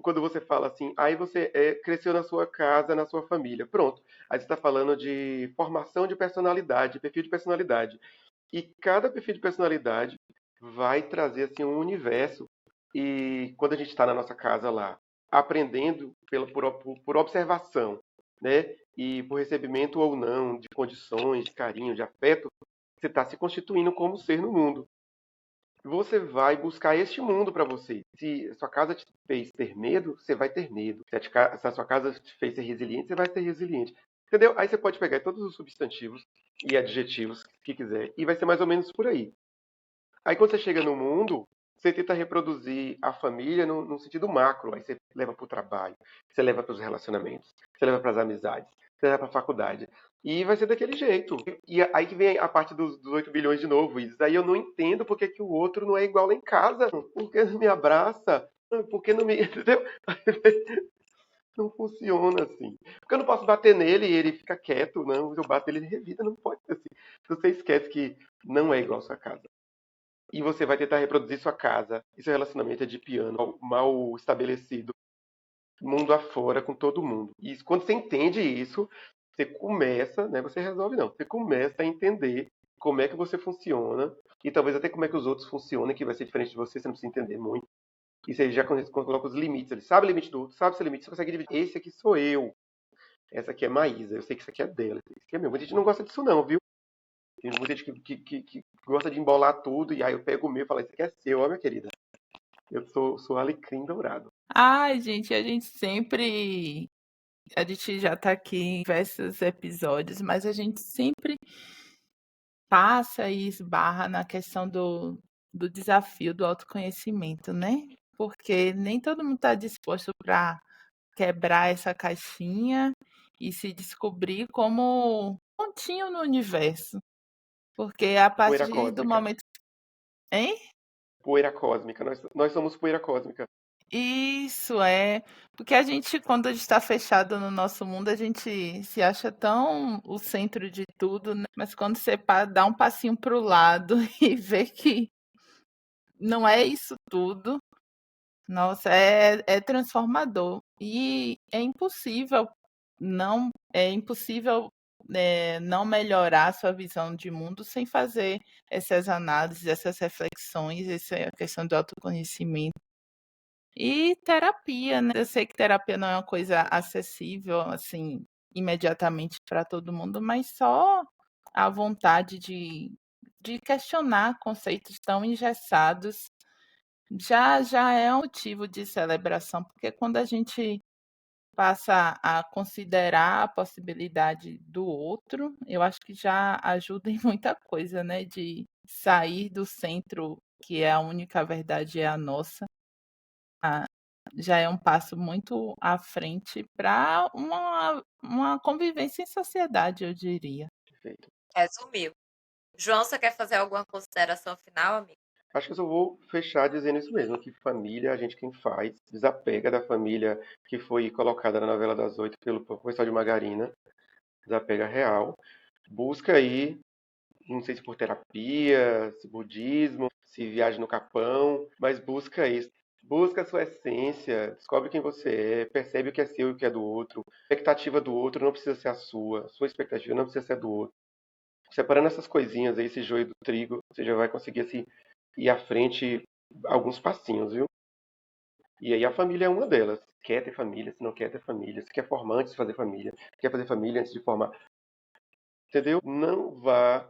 quando você fala assim, aí você cresceu na sua casa, na sua família, pronto. Aí você está falando de formação de personalidade, perfil de personalidade. E cada perfil de personalidade vai trazer assim um universo. E quando a gente está na nossa casa lá, aprendendo por observação, né? E por recebimento ou não de condições, de carinho, de afeto, você está se constituindo como ser no mundo. Você vai buscar este mundo para você. Se a sua casa te fez ter medo, você vai ter medo. Se a sua casa te fez ser resiliente, você vai ser resiliente. Entendeu? Aí você pode pegar todos os substantivos e adjetivos que quiser e vai ser mais ou menos por aí. Aí quando você chega no mundo, você tenta reproduzir a família no sentido macro. Aí você leva para o trabalho, você leva para os relacionamentos, você leva para as amizades, você leva para a faculdade. E vai ser daquele jeito. E aí que vem a parte dos 8 bilhões de novo. Isso aí eu não entendo porque que o outro não é igual lá em casa. Por que não me abraça? Por que não me. Entendeu? Não funciona assim. Porque eu não posso bater nele e ele fica quieto, não. Se eu bato ele, ele revida, não pode ser assim. Você esquece que não é igual a sua casa. E você vai tentar reproduzir sua casa e seu relacionamento é de piano, mal estabelecido, mundo afora com todo mundo. E quando você entende isso, você começa, né? Você resolve não. Você começa a entender como é que você funciona e talvez até como é que os outros funcionam, que vai ser diferente de você, você não precisa entender muito. E você já coloca os limites. Ele sabe o limite do outro, sabe o seu limite, você consegue dividir. Esse aqui sou eu. Essa aqui é Maísa. Eu sei que isso aqui é dela. Isso aqui é meu. Muita gente não gosta disso não, viu? Tem muita gente que gosta de embolar tudo e aí eu pego o meu e falo, isso aqui é seu, ó, minha querida. Eu sou alecrim dourado. Ai, gente, a gente sempre. A gente já tá aqui em diversos episódios, mas a gente sempre passa e esbarra na questão do desafio do autoconhecimento, né? Porque nem todo mundo está disposto para quebrar essa caixinha e se descobrir como pontinho no universo. Porque a Poeira partir do cósmica. momento. Hein? Poeira cósmica. Nós somos poeira cósmica. Isso é. Porque a gente, quando a gente está fechado no nosso mundo, a gente se acha tão o centro de tudo, né? Mas quando você dá um passinho para o lado e vê que não é isso tudo, nossa, é transformador. E é impossível não melhorar a sua visão de mundo sem fazer essas análises, essas reflexões, essa questão do autoconhecimento. E terapia, né? Eu sei que terapia não é uma coisa acessível, assim, imediatamente para todo mundo, mas só a vontade de questionar conceitos tão engessados já é um motivo de celebração, porque quando a gente passa a considerar a possibilidade do outro, eu acho que já ajuda em muita coisa, né? De sair do centro, que é a única verdade é a nossa, já é um passo muito à frente para uma convivência em sociedade, eu diria. Perfeito. Resumiu. João, você quer fazer alguma consideração final, amigo? Acho que eu só vou fechar dizendo isso mesmo, que família, a gente quem faz, desapega da família que foi colocada na novela das 8 pelo professor de Margarina, desapega real, busca aí, não sei se por terapia, se budismo, se viagem no Capão, mas busca isso. Busca a sua essência, descobre quem você é, percebe o que é seu e o que é do outro. A expectativa do outro não precisa ser a sua expectativa não precisa ser a do outro. Separando essas coisinhas aí, esse joio do trigo, você já vai conseguir assim, ir à frente alguns passinhos, viu? E aí a família é uma delas. Quer ter família, se não quer ter família, se quer formar antes de fazer família, se quer fazer família antes de formar. Entendeu? Não vá.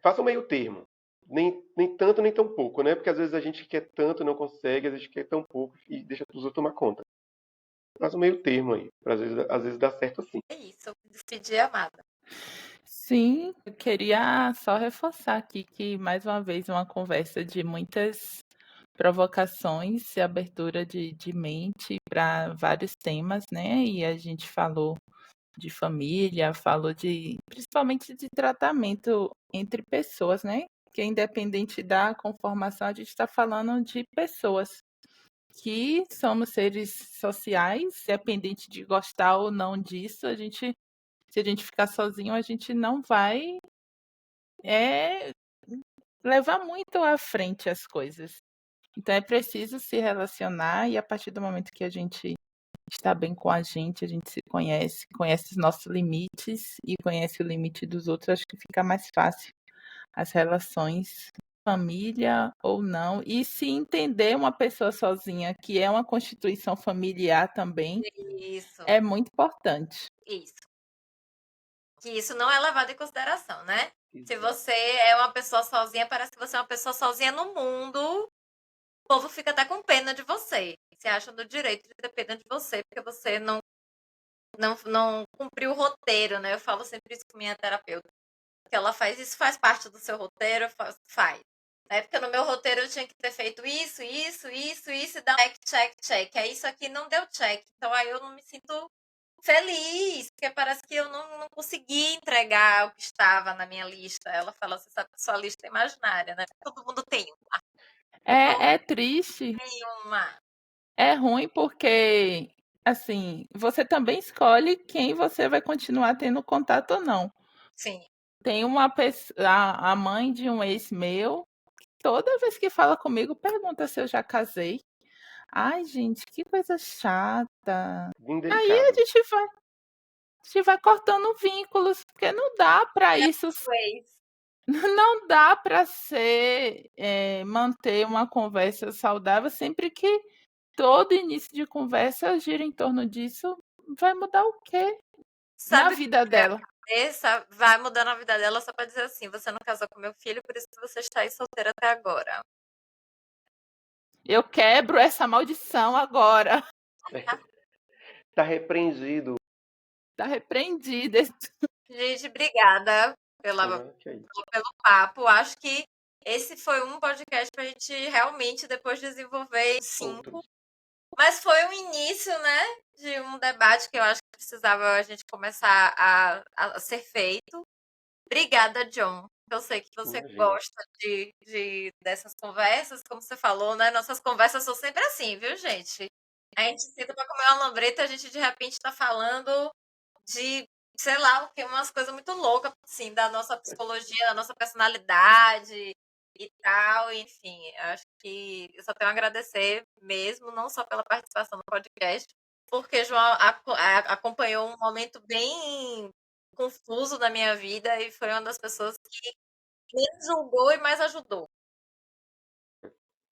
Faça um meio termo. Nem tanto, nem tão pouco, né? Porque às vezes a gente quer tanto e não consegue, às vezes quer tão pouco e deixa os outros tomar conta. faz um meio termo aí. Às vezes dá certo assim. É isso, despedir amada. Sim, eu queria só reforçar aqui que, mais uma vez, uma conversa de muitas provocações e abertura de mente para vários temas, né? E a gente falou de família, falou principalmente de tratamento entre pessoas, né? Que independente da conformação, a gente está falando de pessoas que somos seres sociais, independente de gostar ou não disso, se a gente ficar sozinho, a gente não vai levar muito à frente as coisas. Então é preciso se relacionar e a partir do momento que a gente está bem com a gente se conhece os nossos limites e conhece o limite dos outros, acho que fica mais fácil as relações, família ou não. E se entender uma pessoa sozinha, que é uma constituição familiar também, Isso, é muito importante. isso. Que isso não é levado em consideração, né? Se Exato. você é uma pessoa sozinha, parece que você é uma pessoa sozinha no mundo. O povo fica até com pena de você. Você acha no direito de ter pena de você, porque você não cumpriu o roteiro, né? Eu falo sempre isso com minha terapeuta. Que ela faz isso, faz parte do seu roteiro, faz. Né? Porque no meu roteiro eu tinha que ter feito isso, e dar check, check, check. Aí isso aqui não deu check. Então aí eu não me sinto feliz, porque parece que eu não consegui entregar o que estava na minha lista. Ela fala, você sabe que sua lista é imaginária, né? Todo mundo tem uma. É triste, Tem uma. é ruim porque, assim, você também escolhe quem você vai continuar tendo contato ou não. Sim. Tem uma pessoa, a mãe de um ex meu, toda vez que fala comigo, pergunta se eu já casei. Ai, gente, que coisa chata. Aí a Indelicado. gente vai cortando vínculos, porque não dá para isso, Ways. não dá para manter uma conversa saudável sempre que todo início de conversa gira em torno disso. Vai mudar o quê na Sabe o que vida dela? essa vai mudando a vida dela só pra dizer assim, você não casou com meu filho, por isso que você está aí solteira até agora. Eu quebro essa maldição agora. Tá repreendido. Tá repreendida. Gente, obrigada Que é isso. pelo papo. Acho que esse foi um podcast pra gente realmente depois desenvolver 5. Outros. Mas foi um início, né, de um debate que eu acho que precisava a gente começar a ser feito. Obrigada, John. Eu sei que você Imagina. gosta dessas conversas, como você falou, né? Nossas conversas são sempre assim, viu, gente? A gente senta pra comer uma lambreta e a gente de repente tá falando de, sei lá, o que, umas coisas muito loucas, assim, da nossa psicologia, da nossa personalidade e tal. Enfim, acho que eu só tenho a agradecer mesmo, não só pela participação no podcast, porque João acompanhou um momento bem confuso na minha vida e foi uma das pessoas que menos julgou e mais ajudou.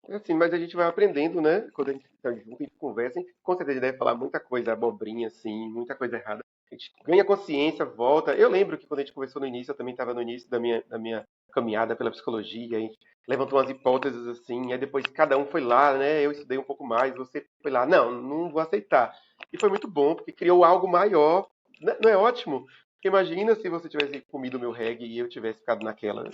Assim, mas a gente vai aprendendo, né? Quando a gente tá junto, a gente conversa, a gente com certeza deve falar muita coisa abobrinha, assim, muita coisa errada. A gente ganha consciência, volta. Eu lembro que quando a gente conversou no início, eu também estava no início da minha caminhada pela psicologia, a gente levantou umas hipóteses assim, aí depois cada um foi lá, né? Eu estudei um pouco mais, você foi lá, não vou aceitar. E foi muito bom, porque criou algo maior. Não é ótimo? Porque imagina se você tivesse comido o meu reggae e eu tivesse ficado naquela.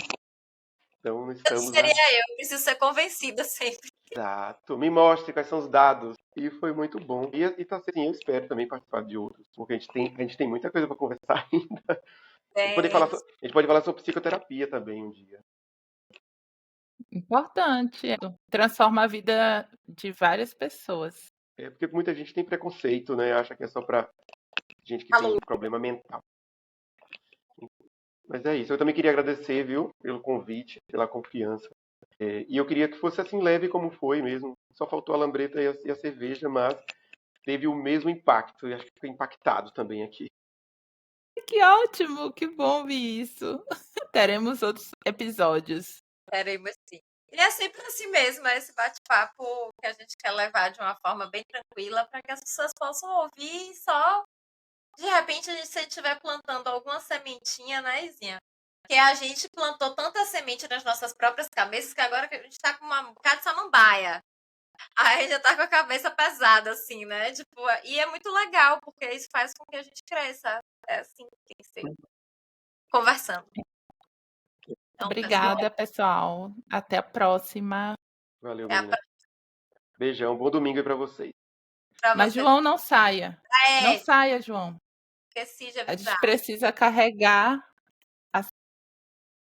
Então, Eu estamos seria eu, preciso ser convencida sempre. Exato. Me mostre quais são os dados. E foi muito bom. E tá assim, eu espero também participar de outros, porque a gente tem muita coisa para conversar ainda. Temos. A gente pode falar sobre psicoterapia também um dia. Importante. Transforma a vida de várias pessoas. É porque muita gente tem preconceito, né? Acha que é só pra gente que tem Alô. problema mental. Mas é isso. Eu também queria agradecer, viu, pelo convite, pela confiança. E eu queria que fosse assim leve como foi mesmo. Só faltou a lambreta e a cerveja, mas teve o mesmo impacto. E acho que foi impactado também aqui. Que ótimo, que bom ouvir isso. Teremos outros episódios. Teremos sim. E é sempre assim mesmo, é esse bate-papo que a gente quer levar de uma forma bem tranquila para que as pessoas possam ouvir e só, de repente, a gente se estiver plantando alguma sementinha, né, Izinha? Porque a gente plantou tanta semente nas nossas próprias cabeças que agora a gente está com uma bocado de samambaia. Aí já tá com a cabeça pesada, assim, né? Tipo, e é muito legal, porque isso faz com que a gente cresça. É assim que tem que ser. Conversando. Então, pessoal, Obrigada, pessoal. Até a próxima. Valeu, é a menina. Beijão, bom domingo aí pra vocês. pra Mas, você. João, não saia. Não É, saia, João. esqueci de A gente avisar. precisa carregar